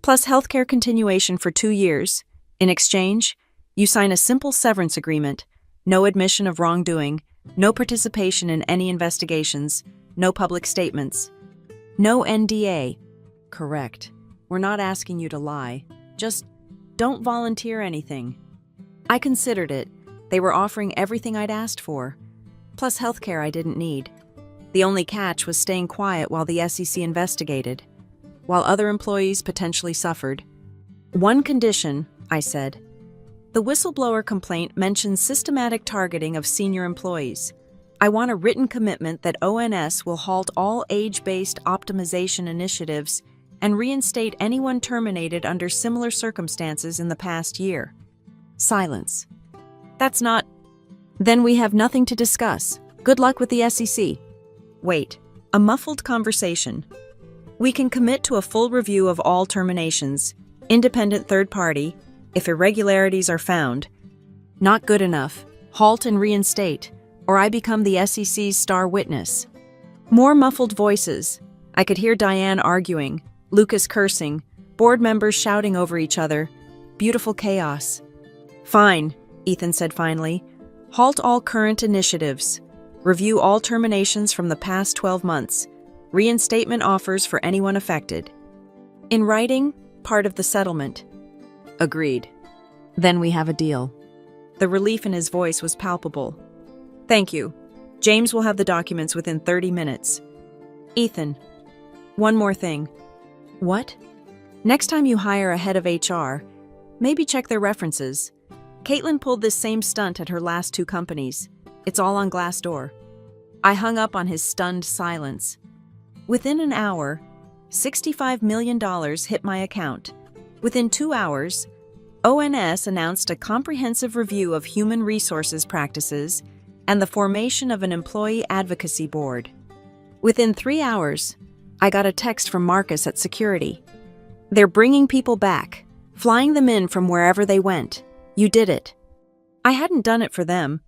plus healthcare continuation for 2 years. In exchange, you sign a simple severance agreement, no admission of wrongdoing, no participation in any investigations, no public statements, no NDA. Correct. We're not asking you to lie. Just don't volunteer anything. I considered it. They were offering everything I'd asked for, plus healthcare I didn't need. The only catch was staying quiet while the SEC investigated, while other employees potentially suffered. One condition, I said. The whistleblower complaint mentions systematic targeting of senior employees. I want a written commitment that ONS will halt all age-based optimization initiatives and reinstate anyone terminated under similar circumstances in the past year. Silence. That's not. Then we have nothing to discuss. Good luck with the SEC. Wait, a muffled conversation. We can commit to a full review of all terminations, independent third party, if irregularities are found. Not good enough. Halt and reinstate, or I become the SEC's star witness. More muffled voices. I could hear Diane arguing, Lucas cursing, board members shouting over each other. Beautiful chaos. Fine, Ethan said finally. Halt all current initiatives. Review all terminations from the past 12 months. Reinstatement offers for anyone affected. In writing, part of the settlement. Agreed. Then we have a deal. The relief in his voice was palpable. Thank you. James will have the documents within 30 minutes. Ethan, one more thing. What? Next time you hire a head of HR, maybe check their references. Caitlin pulled this same stunt at her last 2 companies. It's all on Glassdoor. I hung up on his stunned silence. Within an hour, $65 million hit my account. Within 2 hours, ONS announced a comprehensive review of human resources practices and the formation of an employee advocacy board. Within 3 hours, I got a text from Marcus at security. They're bringing people back. flying them in from wherever they went. You did it. I hadn't done it for them,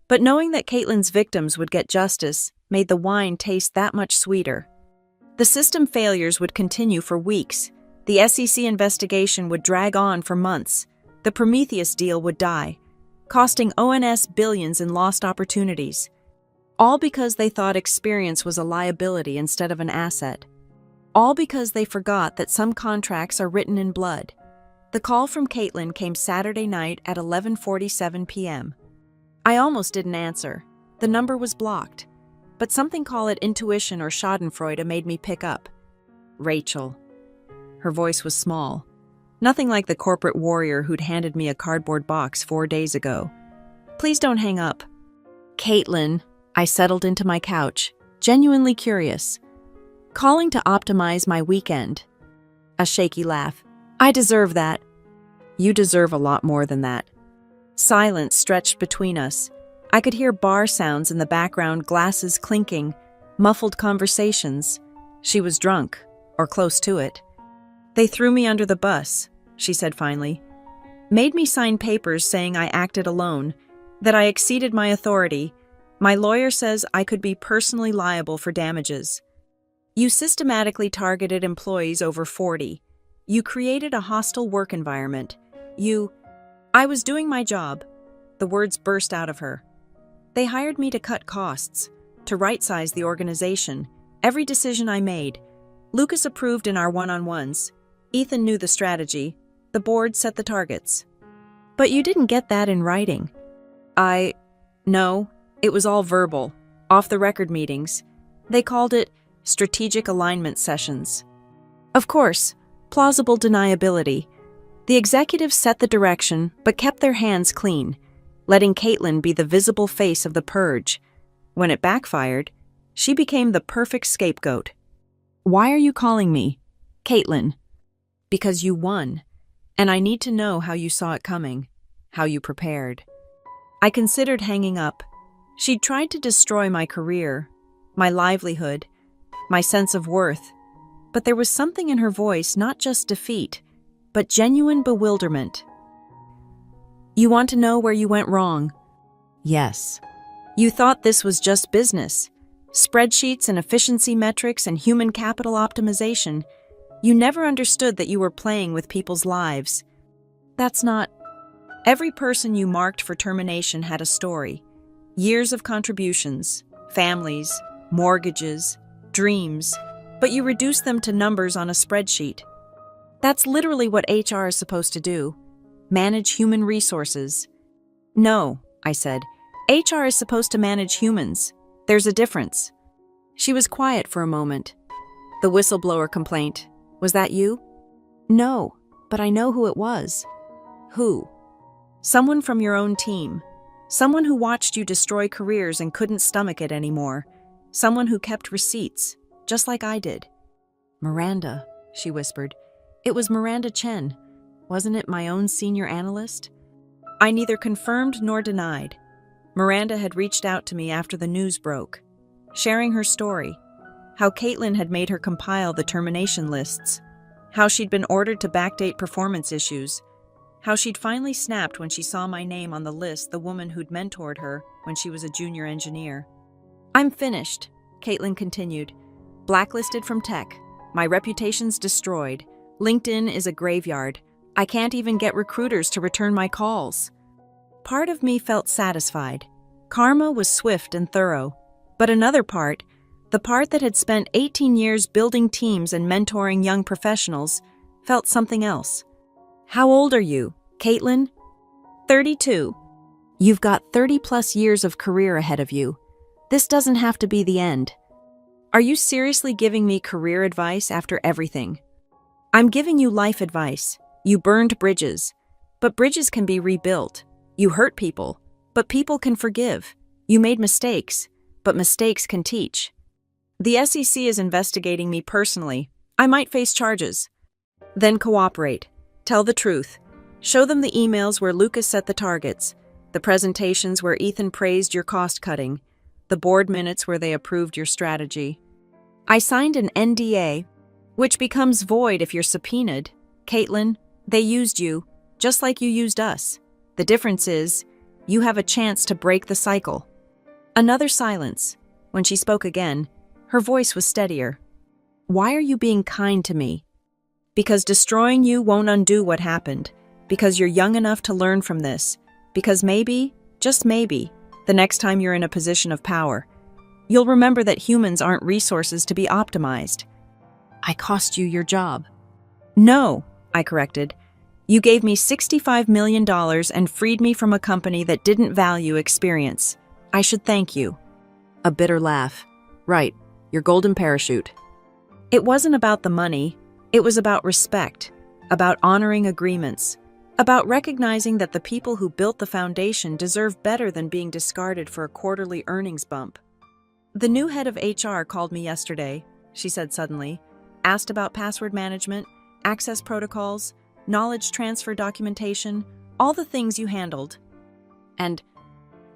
but knowing that Caitlin's victims would get justice made the wine taste that much sweeter. The system failures would continue for weeks. The SEC investigation would drag on for months. The Prometheus deal would die, costing ONS billions in lost opportunities. All because they thought experience was a liability instead of an asset. All because they forgot that some contracts are written in blood. The call from Caitlin came Saturday night at 11:47 p.m. I almost didn't answer. The number was blocked. But something, call it intuition or schadenfreude, made me pick up. Rachel. Her voice was small. Nothing like the corporate warrior who'd handed me a cardboard box 4 days ago. Please don't hang up. Caitlin. I settled into my couch, genuinely curious. Calling to optimize my weekend. A shaky laugh. I deserve that. You deserve a lot more than that. Silence stretched between us. I could hear bar sounds in the background, glasses clinking, muffled conversations. She was drunk, or close to it. They threw me under the bus, she said finally. Made me sign papers saying I acted alone, that I exceeded my authority. My lawyer says I could be personally liable for damages. You systematically targeted employees over 40. You created a hostile work environment. I was doing my job. The words burst out of her. They hired me to cut costs, to right-size the organization. Every decision I made. Lucas approved in our one-on-ones. Ethan knew the strategy. The board set the targets. But you didn't get that in writing. No, it was all verbal, off-the-record meetings. They called it strategic alignment sessions. Of course, plausible deniability. The executives set the direction, but kept their hands clean, letting Caitlin be the visible face of the purge. When it backfired, she became the perfect scapegoat. Why are you calling me? Caitlin. Because you won, and I need to know how you saw it coming, how you prepared. I considered hanging up. She'd tried to destroy my career, my livelihood, my sense of worth. But there was something in her voice, not just defeat, but genuine bewilderment. You want to know where you went wrong? Yes. You thought this was just business, spreadsheets and efficiency metrics and human capital optimization. You never understood that you were playing with people's lives. That's not. Every person you marked for termination had a story. Years of contributions, families, mortgages, dreams, but you reduced them to numbers on a spreadsheet. That's literally what HR is supposed to do. Manage human resources. No, I said. HR is supposed to manage humans. There's a difference. She was quiet for a moment. The whistleblower complaint. Was that you? No, but I know who it was. Who? Someone from your own team. Someone who watched you destroy careers and couldn't stomach it anymore. Someone who kept receipts, just like I did. Miranda, she whispered. It was Miranda Chen. Wasn't it my own senior analyst? I neither confirmed nor denied. Miranda had reached out to me after the news broke, sharing her story, how Caitlin had made her compile the termination lists, how she'd been ordered to backdate performance issues, how she'd finally snapped when she saw my name on the list, the woman who'd mentored her when she was a junior engineer. I'm finished, Caitlin continued. Blacklisted from tech. My reputation's destroyed. LinkedIn is a graveyard. I can't even get recruiters to return my calls. Part of me felt satisfied. Karma was swift and thorough. But another part, the part that had spent 18 years building teams and mentoring young professionals, felt something else. How old are you, Caitlin? 32. You've got 30-plus years of career ahead of you. This doesn't have to be the end. Are you seriously giving me career advice after everything? I'm giving you life advice. You burned bridges, but bridges can be rebuilt. You hurt people, but people can forgive. You made mistakes, but mistakes can teach. The SEC is investigating me personally. I might face charges. Then cooperate. Tell the truth. Show them the emails where Lucas set the targets, the presentations where Ethan praised your cost-cutting, the board minutes where they approved your strategy. I signed an NDA, which becomes void if you're subpoenaed. Caitlin, They used you, just like you used us. The difference is, you have a chance to break the cycle." Another silence. When she spoke again, her voice was steadier. "Why are you being kind to me?" "Because destroying you won't undo what happened. Because you're young enough to learn from this. Because maybe, just maybe, the next time you're in a position of power, you'll remember that humans aren't resources to be optimized." "I cost you your job." "No," I corrected. "You gave me $65 million and freed me from a company that didn't value experience. I should thank you." A bitter laugh. "Right, your golden parachute." It wasn't about the money. It was about respect, about honoring agreements, about recognizing that the people who built the foundation deserve better than being discarded for a quarterly earnings bump. "The new head of HR called me yesterday," she said suddenly, "asked about password management, access protocols, knowledge transfer documentation, all the things you handled. And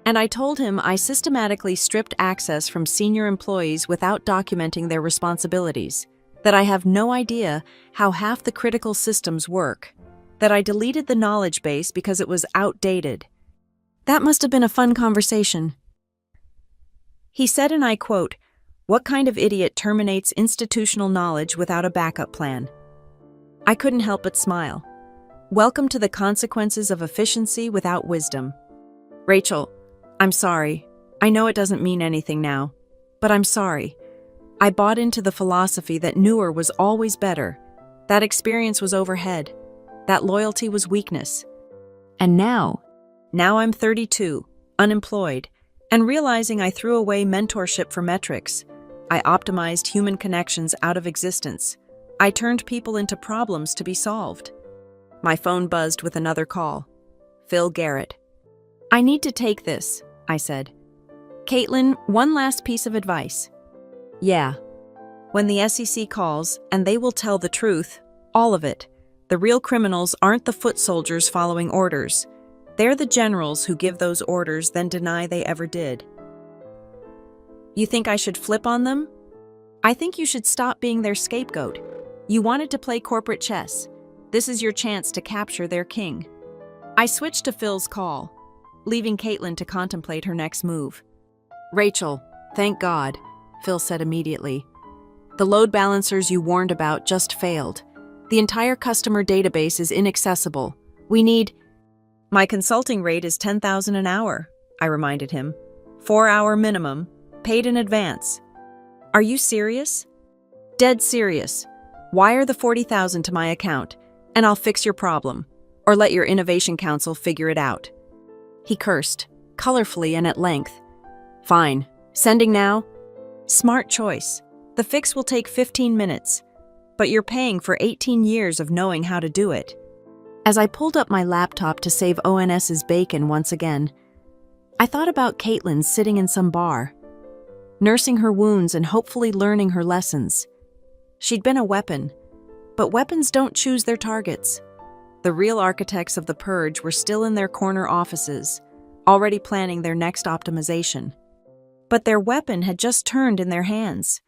I told him I systematically stripped access from senior employees without documenting their responsibilities, that I have no idea how half the critical systems work, that I deleted the knowledge base because it was outdated." That must have been a fun conversation. He said, and I quote, "What kind of idiot terminates institutional knowledge without a backup plan?" I couldn't help but smile. Welcome to the consequences of efficiency without wisdom. "Rachel, I'm sorry. I know it doesn't mean anything now, but I'm sorry. I bought into the philosophy that newer was always better, that experience was overhead, that loyalty was weakness. And now I'm 32, unemployed, and realizing I threw away mentorship for metrics. I optimized human connections out of existence. I turned people into problems to be solved." My phone buzzed with another call. Phil Garrett. "I need to take this," I said. "Caitlin, one last piece of advice." "Yeah." "When the SEC calls, and they will tell the truth, all of it. The real criminals aren't the foot soldiers following orders. They're the generals who give those orders, then deny they ever did." "You think I should flip on them?" "I think you should stop being their scapegoat. You wanted to play corporate chess. This is your chance to capture their king." I switched to Phil's call, leaving Caitlin to contemplate her next move. "Rachel, thank God," Phil said immediately. "The load balancers you warned about just failed. The entire customer database is inaccessible. We need—" "My consulting rate is $10,000 an hour," I reminded him. 4-hour minimum, paid in advance." "Are you serious?" "Dead serious. Wire the $40,000 to my account, and I'll fix your problem. Or let your innovation council figure it out." He cursed, colorfully and at length. "Fine. Sending now?" "Smart choice. The fix will take 15 minutes. But you're paying for 18 years of knowing how to do it." As I pulled up my laptop to save ONS's bacon once again, I thought about Caitlin sitting in some bar, nursing her wounds and hopefully learning her lessons. She'd been a weapon, but weapons don't choose their targets. The real architects of the purge were still in their corner offices, already planning their next optimization. But their weapon had just turned in their hands,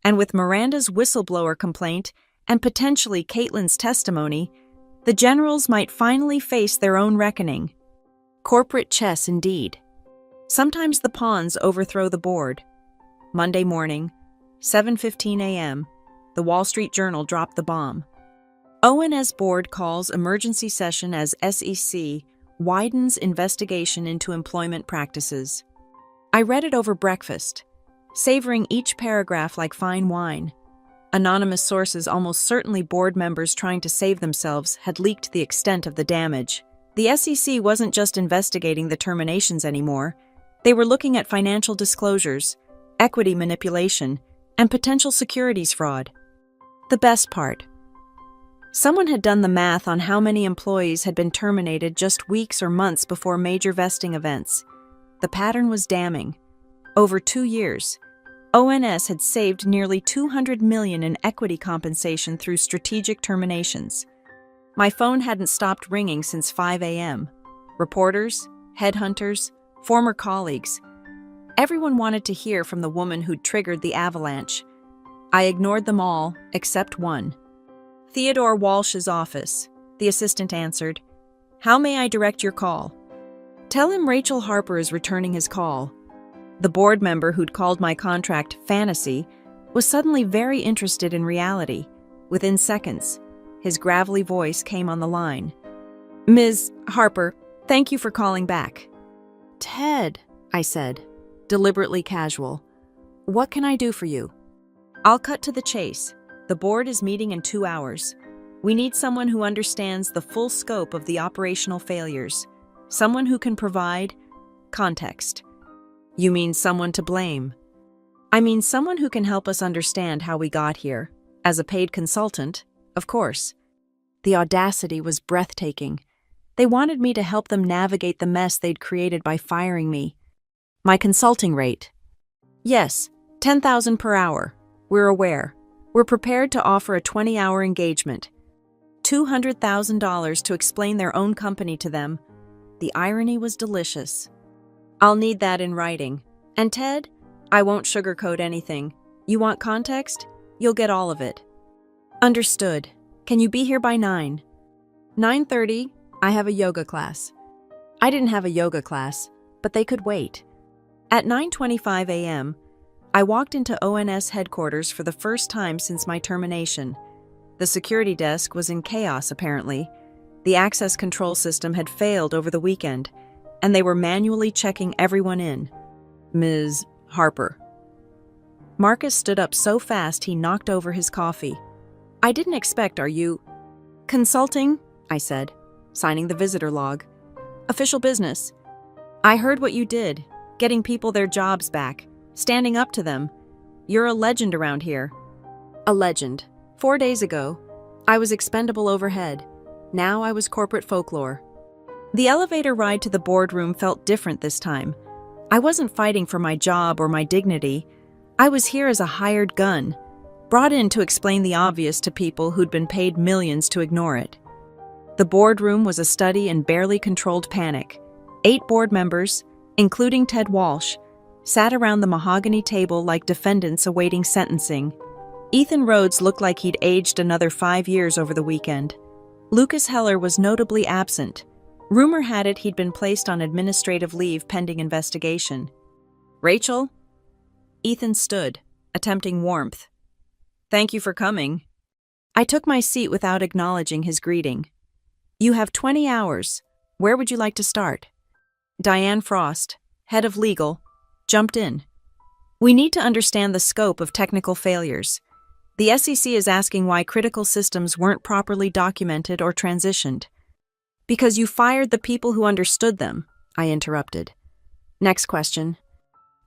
and with Miranda's whistleblower complaint and potentially Caitlin's testimony, the generals might finally face their own reckoning. Corporate chess indeed. Sometimes the pawns overthrow the board. Monday morning, 7:15 a.m., the Wall Street Journal dropped the bomb. ONS board calls emergency session as SEC widens investigation into employment practices. I read it over breakfast, savoring each paragraph like fine wine. Anonymous sources, almost certainly board members trying to save themselves, had leaked the extent of the damage. The SEC wasn't just investigating the terminations anymore. They were looking at financial disclosures, equity manipulation, and potential securities fraud. The best part: someone had done the math on how many employees had been terminated just weeks or months before major vesting events. The pattern was damning. Over 2 years, ONS had saved nearly $200 million in equity compensation through strategic terminations. My phone hadn't stopped ringing since 5 a.m. Reporters, headhunters, former colleagues. Everyone wanted to hear from the woman who'd triggered the avalanche. I ignored them all, except one. Theodore Walsh's office, the assistant answered. "How may I direct your call?" "Tell him Rachel Harper is returning his call." The board member who'd called my contract fantasy was suddenly very interested in reality. Within seconds, his gravelly voice came on the line. "Ms. Harper, thank you for calling back." "Ted," I said, deliberately casual, "what can I do for you?" "I'll cut to the chase. The board is meeting in 2 hours. We need someone who understands the full scope of the operational failures, someone who can provide context." "You mean someone to blame?" "I mean someone who can help us understand how we got here. As a paid consultant, of course." The audacity was breathtaking. They wanted me to help them navigate the mess they'd created by firing me. "My consulting rate?" "Yes, $10,000 per hour. We're aware. We're prepared to offer a 20-hour engagement. $200,000 to explain their own company to them." The irony was delicious. "I'll need that in writing. And Ted, I won't sugarcoat anything. You want context? You'll get all of it." "Understood. Can you be here by 9? 9:30, I have a yoga class." I didn't have a yoga class, but they could wait. At 9:25 a.m., I walked into ONS headquarters for the first time since my termination. The security desk was in chaos, apparently. The access control system had failed over the weekend, and they were manually checking everyone in. "Ms. Harper." Marcus stood up so fast he knocked over his coffee. "I didn't expect, are you—" "Consulting," I said, signing the visitor log. "Official business. I heard what you did, getting people their jobs back, standing up to them. You're a legend around here." "A legend. 4 days ago, I was expendable overhead. Now I was corporate folklore." The elevator ride to the boardroom felt different this time. I wasn't fighting for my job or my dignity. I was here as a hired gun, brought in to explain the obvious to people who'd been paid millions to ignore it. The boardroom was a study in barely controlled panic. 8 board members, including Ted Walsh, sat around the mahogany table like defendants awaiting sentencing. Ethan Rhodes looked like he'd aged another 5 years over the weekend. Lucas Heller was notably absent. Rumor had it he'd been placed on administrative leave pending investigation. "Rachel?" Ethan stood, attempting warmth. "Thank you for coming." I took my seat without acknowledging his greeting. "You have 20 hours. Where would you like to start?" Diane Frost, head of legal, jumped in. "We need to understand the scope of technical failures. The SEC is asking why critical systems weren't properly documented or transitioned." "Because you fired the people who understood them," I interrupted. "Next question."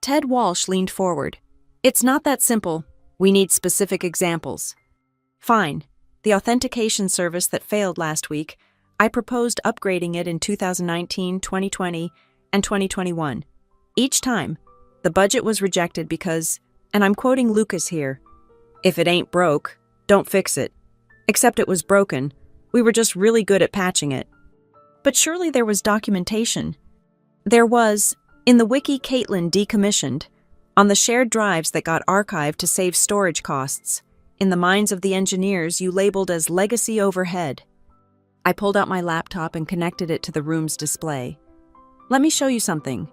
Ted Walsh leaned forward. "It's not that simple. We need specific examples." "Fine. The authentication service that failed last week, I proposed upgrading it in 2019, 2020, and 2021. Each time, the budget was rejected because, and I'm quoting Lucas here, "If it ain't broke, don't fix it." Except it was broken. We were just really good at patching it. But surely there was documentation. There was, in the wiki Caitlin decommissioned, on the shared drives that got archived to save storage costs, in the minds of the engineers you labeled as legacy overhead. I pulled out my laptop and connected it to the room's display. "Let me show you something."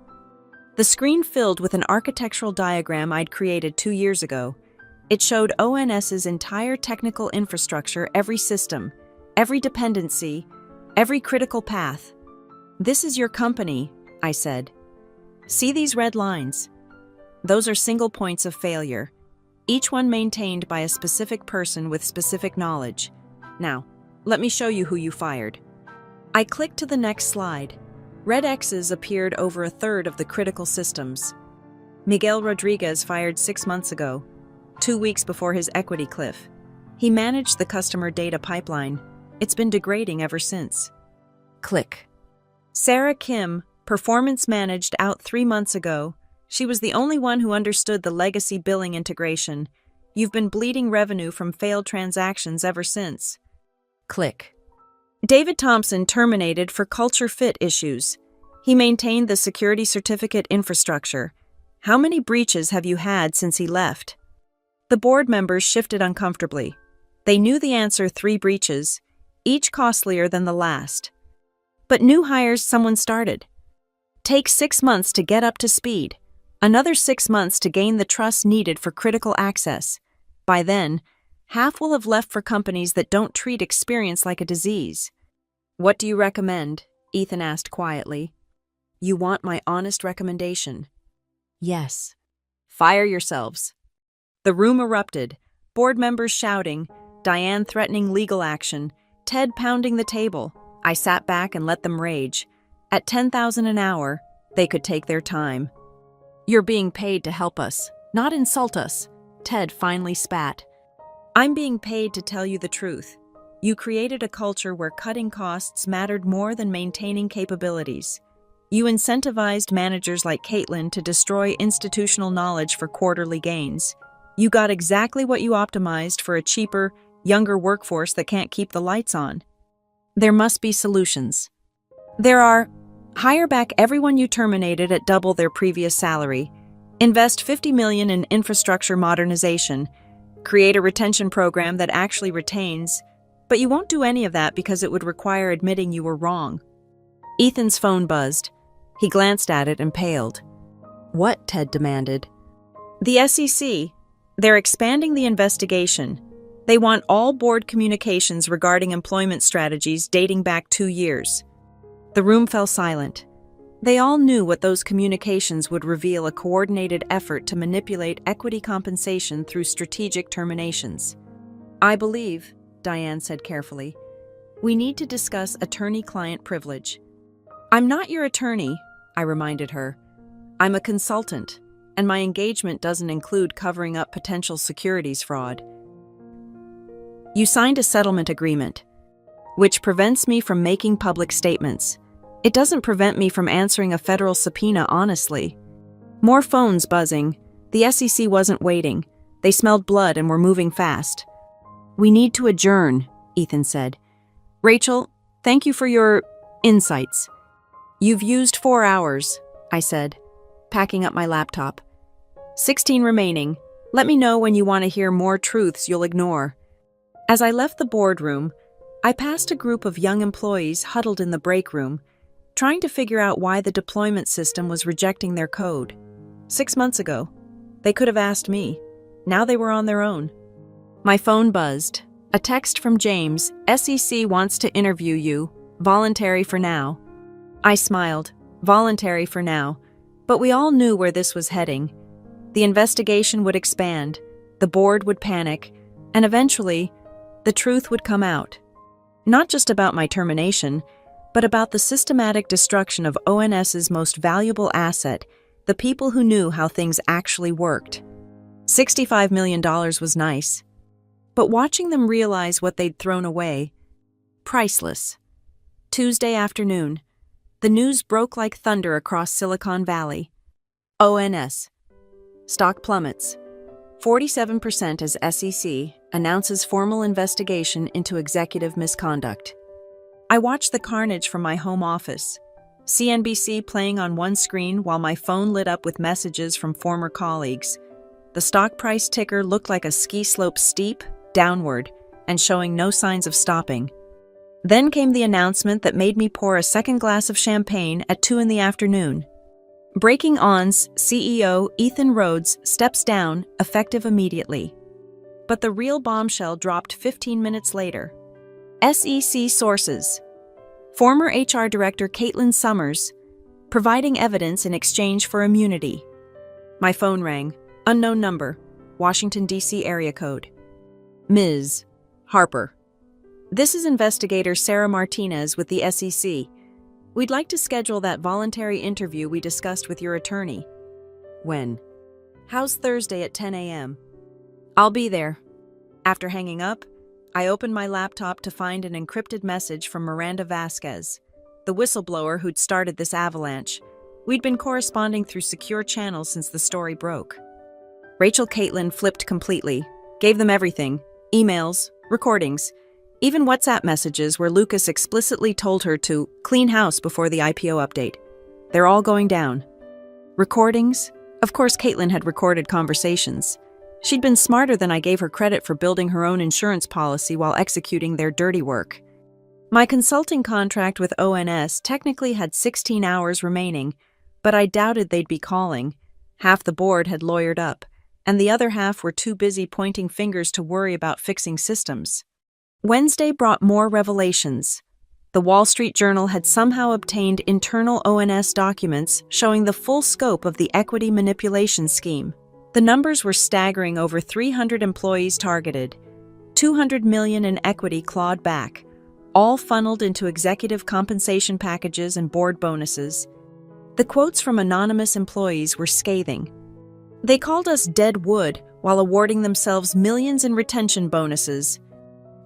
The screen filled with an architectural diagram I'd created 2 years ago. It showed ONS's entire technical infrastructure, every system, every dependency, every critical path. "This is your company," I said. "See these red lines? Those are single points of failure, each one maintained by a specific person with specific knowledge. Now, let me show you who you fired." I clicked to the next slide. Red X's appeared over a third of the critical systems. Miguel Rodriguez fired 6 months ago, 2 weeks before his equity cliff. He managed the customer data pipeline. It's been degrading ever since. Click. Sarah Kim, performance managed out 3 months ago. She was the only one who understood the legacy billing integration. You've been bleeding revenue from failed transactions ever since. Click. David Thompson terminated for culture fit issues. He maintained the security certificate infrastructure. How many breaches have you had since he left? The board members shifted uncomfortably. They knew the answer: 3 breaches. each costlier than the last. But new hires someone started. Take 6 months to get up to speed, another 6 months to gain the trust needed for critical access. By then, half will have left for companies that don't treat experience like a disease. "What do you recommend?" Ethan asked quietly. "You want my honest recommendation?" "Yes." "Fire yourselves." The room erupted, board members shouting, Diane threatening legal action, Ted pounding the table. I sat back and let them rage. At $10,000 an hour, they could take their time. "You're being paid to help us, not insult us," Ted finally spat. "I'm being paid to tell you the truth. You created a culture where cutting costs mattered more than maintaining capabilities. You incentivized managers like Caitlin to destroy institutional knowledge for quarterly gains. You got exactly what you optimized for a cheaper, younger workforce that can't keep the lights on. There must be solutions. There are: hire back everyone you terminated at double their previous salary, invest $50 million in infrastructure modernization, create a retention program that actually retains, but you won't do any of that because it would require admitting you were wrong." Ethan's phone buzzed. He glanced at it and paled. "What?" Ted demanded. "The SEC. They're expanding the investigation. They want all board communications regarding employment strategies dating back 2 years. The room fell silent. They all knew what those communications would reveal: a coordinated effort to manipulate equity compensation through strategic terminations. "I believe," Diane said carefully, "we need to discuss attorney-client privilege." "I'm not your attorney," I reminded her. "I'm a consultant, and my engagement doesn't include covering up potential securities fraud." "You signed a settlement agreement, which prevents me from making public statements. It doesn't prevent me from answering a federal subpoena honestly." More phones buzzing. The SEC wasn't waiting. They smelled blood and were moving fast. "We need to adjourn," Ethan said. "Rachel, thank you for your insights." "You've used 4 hours," I said, packing up my laptop. 16 remaining. Let me know when you want to hear more truths you'll ignore." As I left the boardroom, I passed a group of young employees huddled in the break room, trying to figure out why the deployment system was rejecting their code. 6 months ago, they could have asked me. Now they were on their own. My phone buzzed. A text from James: "SEC wants to interview you. Voluntary for now." I smiled. Voluntary for now. But we all knew where this was heading. The investigation would expand, the board would panic, and eventually, the truth would come out. Not just about my termination, but about the systematic destruction of ONS's most valuable asset, the people who knew how things actually worked. $65 million was nice. But watching them realize what they'd thrown away, priceless. Tuesday afternoon, the news broke like thunder across Silicon Valley. ONS. Stock plummets. 47% as SEC announces formal investigation into executive misconduct. I watched the carnage from my home office, CNBC playing on one screen while my phone lit up with messages from former colleagues. The stock price ticker looked like a ski slope steep, downward, and showing no signs of stopping. Then came the announcement that made me pour a second glass of champagne at 2 p.m. Breaking On's CEO Ethan Rhodes steps down, effective immediately. But the real bombshell dropped 15 minutes later. SEC sources. Former HR Director Caitlin Summers, providing evidence in exchange for immunity. My phone rang. Unknown number. Washington, D.C. area code. Ms. Harper. This is investigator Sarah Martinez with the SEC. We'd like to schedule that voluntary interview we discussed with your attorney. When? How's Thursday at 10 a.m.? I'll be there. After hanging up, I opened my laptop to find an encrypted message from Miranda Vasquez, the whistleblower who'd started this avalanche. We'd been corresponding through secure channels since the story broke. Rachel Caitlin flipped completely, gave them everything: emails, recordings, even WhatsApp messages where Lucas explicitly told her to clean house before the IPO update. They're all going down. Recordings? Of course, Caitlin had recorded conversations. She'd been smarter than I gave her credit for building her own insurance policy while executing their dirty work. My consulting contract with ONS technically had 16 hours remaining, but I doubted they'd be calling. Half the board had lawyered up, and the other half were too busy pointing fingers to worry about fixing systems. Wednesday brought more revelations. The Wall Street Journal had somehow obtained internal ONS documents showing the full scope of the equity manipulation scheme. The numbers were staggering: over 300 employees targeted, 200 million in equity clawed back, all funneled into executive compensation packages and board bonuses. The quotes from anonymous employees were scathing. They called us dead wood while awarding themselves millions in retention bonuses.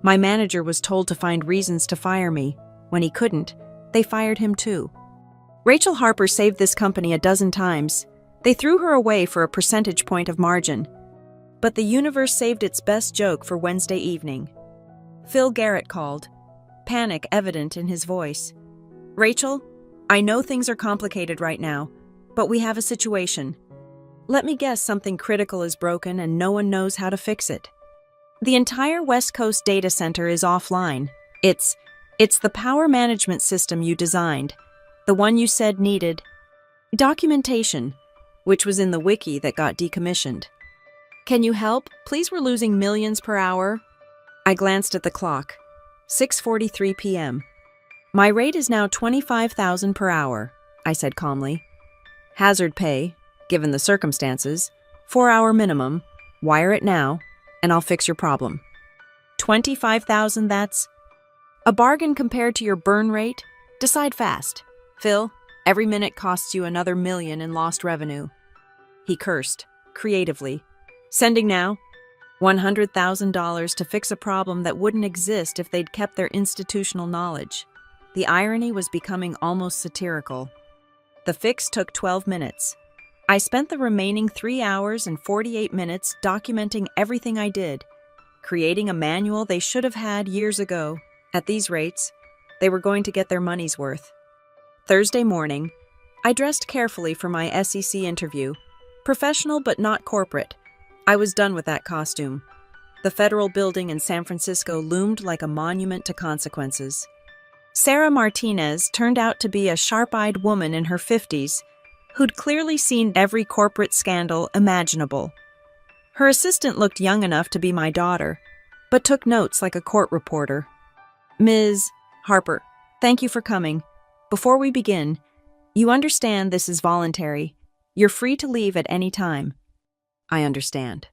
My manager was told to find reasons to fire me. When he couldn't, they fired him too. Rachel Harper saved this company a dozen times. They threw her away for a percentage point of margin. But the universe saved its best joke for Wednesday evening. Phil Garrett called, panic evident in his voice. "Rachel, I know things are complicated right now, but we have a situation. Let me guess something critical is broken and no one knows how to fix it. The entire West Coast data center is offline. It's the power management system you designed, the one you said needed documentation, which was in the wiki that got decommissioned. Can you help? Please, we're losing millions per hour." I glanced at the clock. 6:43 p.m. "My rate is now $25,000 per hour, I said calmly. "Hazard pay, given the circumstances, 4-hour minimum, wire it now, and I'll fix your problem." $25,000, that's a bargain compared to your burn rate? Decide fast. Phil, every minute costs you another million in lost revenue. He cursed, creatively. "Sending now. $100,000 to fix a problem that wouldn't exist if they'd kept their institutional knowledge." The irony was becoming almost satirical. The fix took 12 minutes. I spent the remaining 3 hours and 48 minutes documenting everything I did, creating a manual they should have had years ago. At these rates, they were going to get their money's worth. Thursday morning, I dressed carefully for my SEC interview. Professional but not corporate. I was done with that costume. The federal building in San Francisco loomed like a monument to consequences. Sarah Martinez turned out to be a sharp-eyed woman in her 50s who'd clearly seen every corporate scandal imaginable. Her assistant looked young enough to be my daughter, but took notes like a court reporter. "Ms. Harper, thank you for coming. Before we begin, you understand this is voluntary. You're free to leave at any time." "I understand."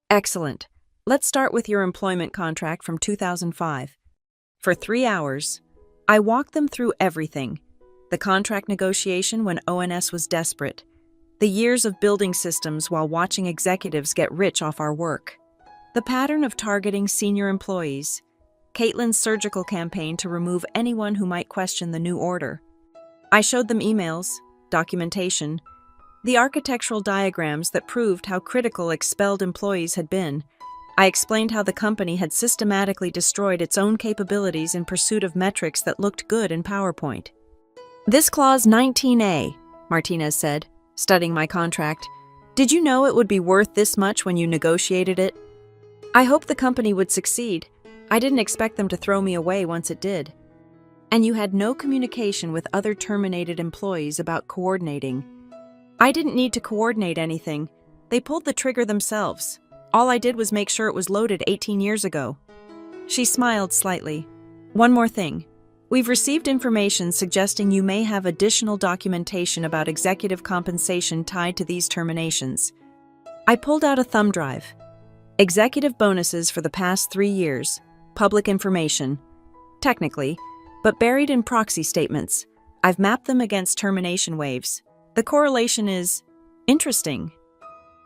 "Excellent. Let's start with your employment contract from 2005. For 3 hours, I walked them through everything. The contract negotiation when ONS was desperate. The years of building systems while watching executives get rich off our work. The pattern of targeting senior employees. Caitlin's surgical campaign to remove anyone who might question the new order. I showed them emails, documentation, the architectural diagrams that proved how critical expelled employees had been. I explained how the company had systematically destroyed its own capabilities in pursuit of metrics that looked good in PowerPoint. "This clause 19A, Martinez said, studying my contract. "Did you know it would be worth this much when you negotiated it?" I hoped the company would succeed. I didn't expect them to throw me away once it did. "And you had no communication with other terminated employees about coordinating." I didn't need to coordinate anything. They pulled the trigger themselves. All I did was make sure it was loaded 18 years ago. She smiled slightly. "One more thing. We've received information suggesting you may have additional documentation about executive compensation tied to these terminations." I pulled out a thumb drive. Executive bonuses for the past 3 years. Public information. Technically, but buried in proxy statements. I've mapped them against termination waves. The correlation is interesting.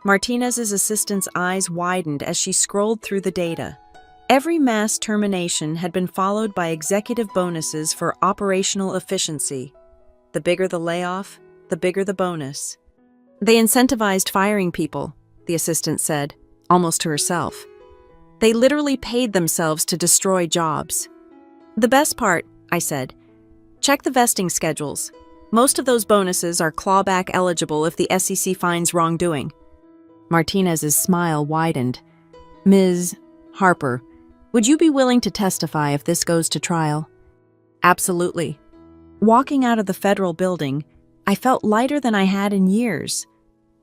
Martinez's assistant's eyes widened as she scrolled through the data. Every mass termination had been followed by executive bonuses for operational efficiency. The bigger the layoff, the bigger the bonus. "They incentivized firing people," the assistant said, almost to herself. "They literally paid themselves to destroy jobs." "The best part," I said, "check the vesting schedules. Most of those bonuses are clawback eligible if the SEC finds wrongdoing." Martinez's smile widened. "Ms. Harper, would you be willing to testify if this goes to trial?" Absolutely. Walking out of the federal building, I felt lighter than I had in years.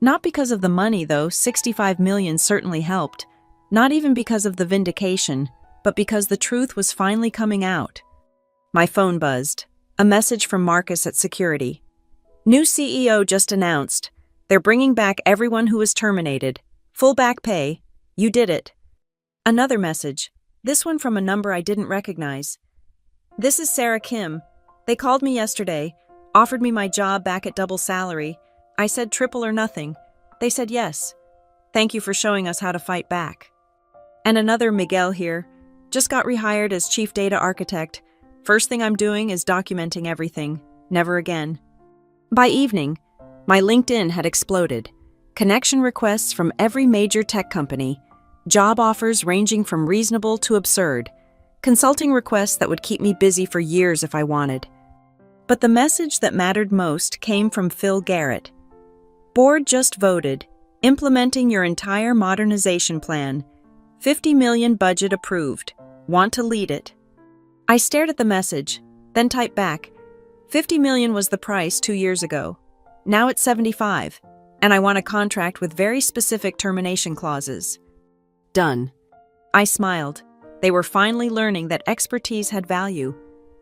Not because of the money, though, 65 million certainly helped. Not even because of the vindication, but because the truth was finally coming out. My phone buzzed. A message from Marcus at security. New CEO just announced. They're bringing back everyone who was terminated. Full back pay. You did it. Another message. This one from a number I didn't recognize. This is Sarah Kim. They called me yesterday, offered me my job back at double salary. I said triple or nothing. They said yes. Thank you for showing us how to fight back. And another Miguel here. Just got rehired as chief data architect. First thing I'm doing is documenting everything. Never again. By evening, my LinkedIn had exploded. Connection requests from every major tech company. Job offers ranging from reasonable to absurd. Consulting requests that would keep me busy for years if I wanted. But the message that mattered most came from Phil Garrett. Board just voted, implementing your entire modernization plan. 50 million budget approved. Want to lead it? I stared at the message, then typed back. 50 million was the price 2 years ago. Now it's 75, and I want a contract with very specific termination clauses. Done. I smiled. They were finally learning that expertise had value,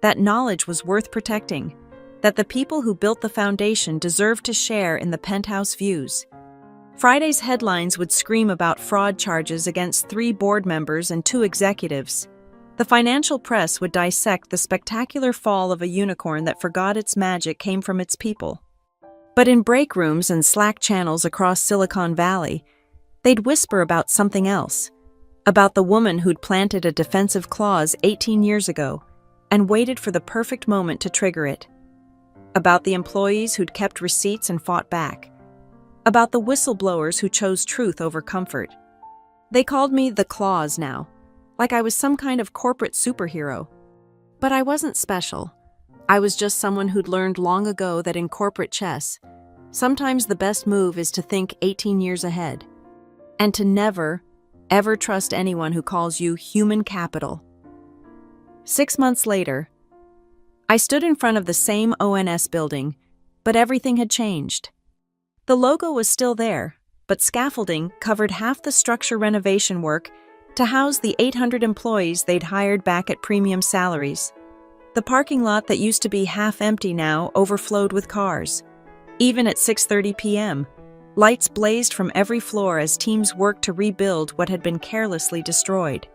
that knowledge was worth protecting, that the people who built the foundation deserved to share in the penthouse views. Friday's headlines would scream about fraud charges against 3 board members and 2 executives. The financial press would dissect the spectacular fall of a unicorn that forgot its magic came from its people. But in break rooms and Slack channels across Silicon Valley, they'd whisper about something else, about the woman who'd planted a defensive clause 18 years ago and waited for the perfect moment to trigger it, about the employees who'd kept receipts and fought back, about the whistleblowers who chose truth over comfort. They called me the Clause now, like I was some kind of corporate superhero. But I wasn't special. I was just someone who'd learned long ago that in corporate chess, sometimes the best move is to think 18 years ahead, and to never, ever trust anyone who calls you human capital. 6 months later, I stood in front of the same ONS building, but everything had changed. The logo was still there, but scaffolding covered half the structure renovation work to house the 800 employees they'd hired back at premium salaries. The parking lot that used to be half empty now overflowed with cars. Even at 6:30 p.m., lights blazed from every floor as teams worked to rebuild what had been carelessly destroyed.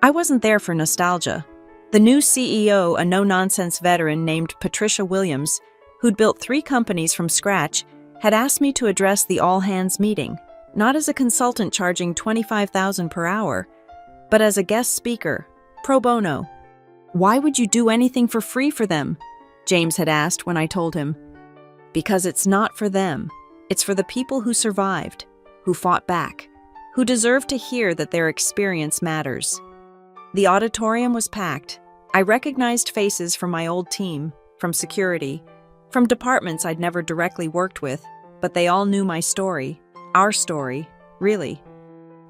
I wasn't there for nostalgia. The new CEO, a no-nonsense veteran named Patricia Williams, who'd built 3 companies from scratch, had asked me to address the all-hands meeting, not as a consultant charging $25,000 per hour, but as a guest speaker, pro bono. Why would you do anything for free for them? James had asked when I told him. Because it's not for them. It's for the people who survived, who fought back, who deserve to hear that their experience matters. The auditorium was packed. I recognized faces from my old team, from security, from departments I'd never directly worked with, but they all knew my story, our story, really.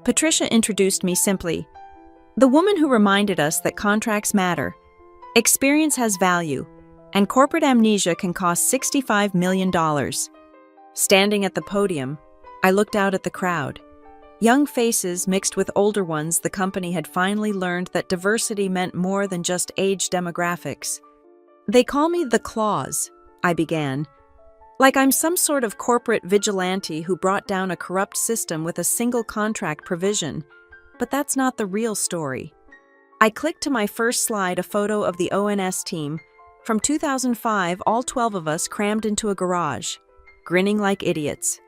Patricia introduced me simply. The woman who reminded us that contracts matter, experience has value, and corporate amnesia can cost $65 million. Standing at the podium, I looked out at the crowd. Young faces mixed with older ones. The company had finally learned that diversity meant more than just age demographics. They call me the Clause, I began, like I'm some sort of corporate vigilante who brought down a corrupt system with a single contract provision. But that's not the real story. I clicked to my first slide, a photo of the ONS team. From 2005, all 12 of us crammed into a garage, grinning like idiots.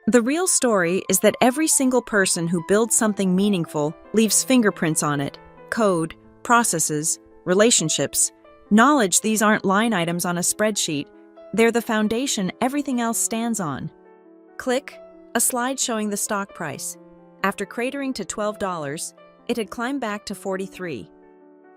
The real story is that every single person who builds something meaningful leaves fingerprints on it, code, processes, relationships, knowledge. These aren't line items on a spreadsheet. They're the foundation everything else stands on. Click, a slide showing the stock price. After cratering to $12, it had climbed back to $43.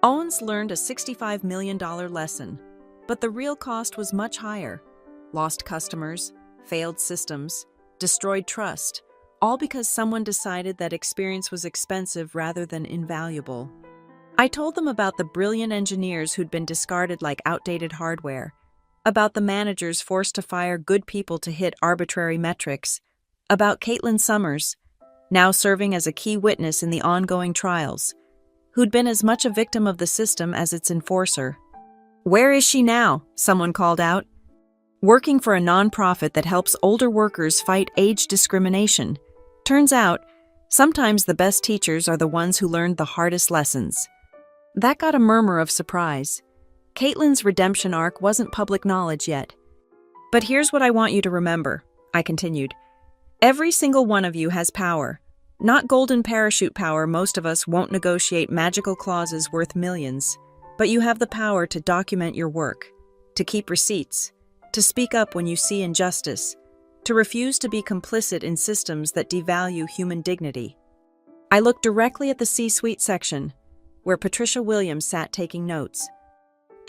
Owens learned a $65 million lesson, but the real cost was much higher. Lost customers, failed systems, destroyed trust, all because someone decided that experience was expensive rather than invaluable. I told them about the brilliant engineers who'd been discarded like outdated hardware, about the managers forced to fire good people to hit arbitrary metrics, about Caitlin Summers, now serving as a key witness in the ongoing trials, who'd been as much a victim of the system as its enforcer. "Where is she now?" someone called out. "Working for a nonprofit that helps older workers fight age discrimination. Turns out, sometimes the best teachers are the ones who learned the hardest lessons." That got a murmur of surprise. Caitlin's redemption arc wasn't public knowledge yet. "But here's what I want you to remember," I continued. "Every single one of you has power. Not golden parachute power. Most of us won't negotiate magical clauses worth millions. But you have the power to document your work, to keep receipts, to speak up when you see injustice, to refuse to be complicit in systems that devalue human dignity." I looked directly at the C-suite section, where Patricia Williams sat taking notes.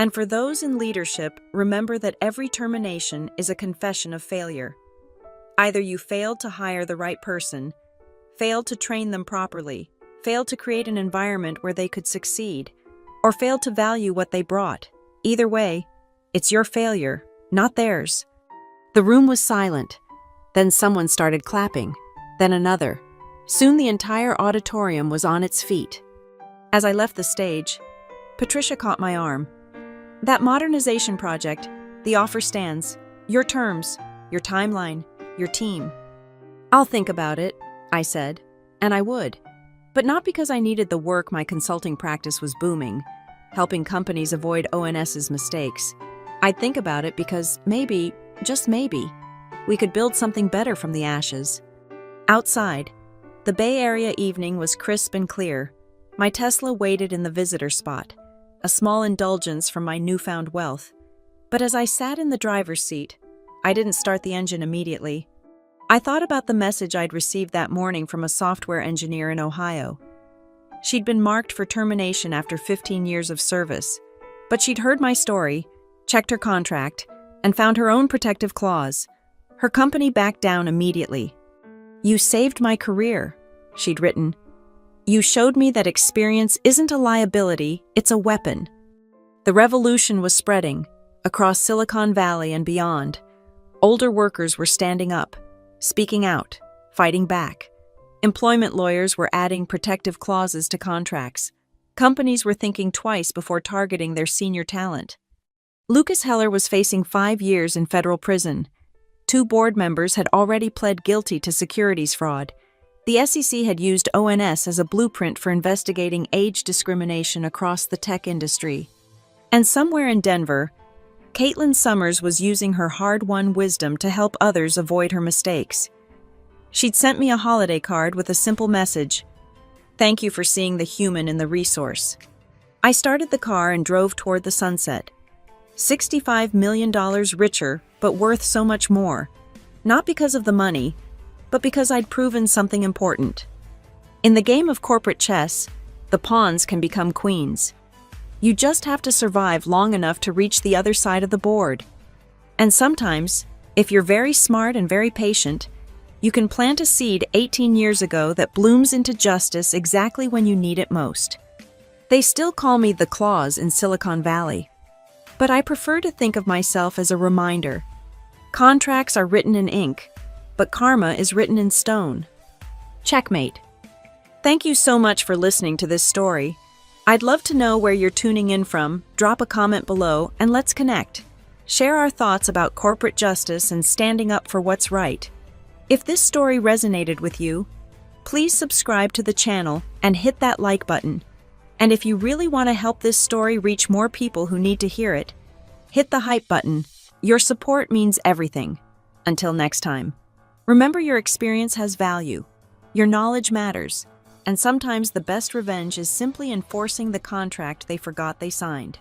"And for those in leadership, remember that every termination is a confession of failure. Either you failed to hire the right person, failed to train them properly, failed to create an environment where they could succeed, or failed to value what they brought. Either way, it's your failure, not theirs." The room was silent. Then someone started clapping, then another. Soon the entire auditorium was on its feet. As I left the stage, Patricia caught my arm. "That modernization project, the offer stands. Your terms, your timeline, your team." "I'll think about it," I said, and I would. But not because I needed the work. My consulting practice was booming, helping companies avoid ONS's mistakes. I'd think about it because maybe, just maybe, we could build something better from the ashes. Outside, the Bay Area evening was crisp and clear. My Tesla waited in the visitor spot, a small indulgence from my newfound wealth. But as I sat in the driver's seat, I didn't start the engine immediately. I thought about the message I'd received that morning from a software engineer in Ohio. She'd been marked for termination after 15 years of service, but she'd heard my story, checked her contract, and found her own protective clause. Her company backed down immediately. "You saved my career," she'd written. "You showed me that experience isn't a liability, it's a weapon." The revolution was spreading across Silicon Valley and beyond. Older workers were standing up, speaking out, fighting back. Employment lawyers were adding protective clauses to contracts. Companies were thinking twice before targeting their senior talent. Lucas Heller was facing 5 years in federal prison. 2 board members had already pled guilty to securities fraud. The SEC had used ONS as a blueprint for investigating age discrimination across the tech industry. And somewhere in Denver, Caitlin Summers was using her hard-won wisdom to help others avoid her mistakes. She'd sent me a holiday card with a simple message: "Thank you for seeing the human in the resource." I started the car and drove toward the sunset. $65 million richer, but worth so much more. Not because of the money, but because I'd proven something important. In the game of corporate chess, the pawns can become queens. You just have to survive long enough to reach the other side of the board. And sometimes, if you're very smart and very patient, you can plant a seed 18 years ago that blooms into justice exactly when you need it most. They still call me the Claus in Silicon Valley. But I prefer to think of myself as a reminder. Contracts are written in ink, but karma is written in stone. Checkmate. Thank you so much for listening to this story. I'd love to know where you're tuning in from. Drop a comment below and let's connect. Share our thoughts about corporate justice and standing up for what's right. If this story resonated with you, please subscribe to the channel and hit that like button. And if you really want to help this story reach more people who need to hear it, hit the hype button. Your support means everything. Until next time, remember your experience has value. Your knowledge matters. And sometimes the best revenge is simply enforcing the contract they forgot they signed.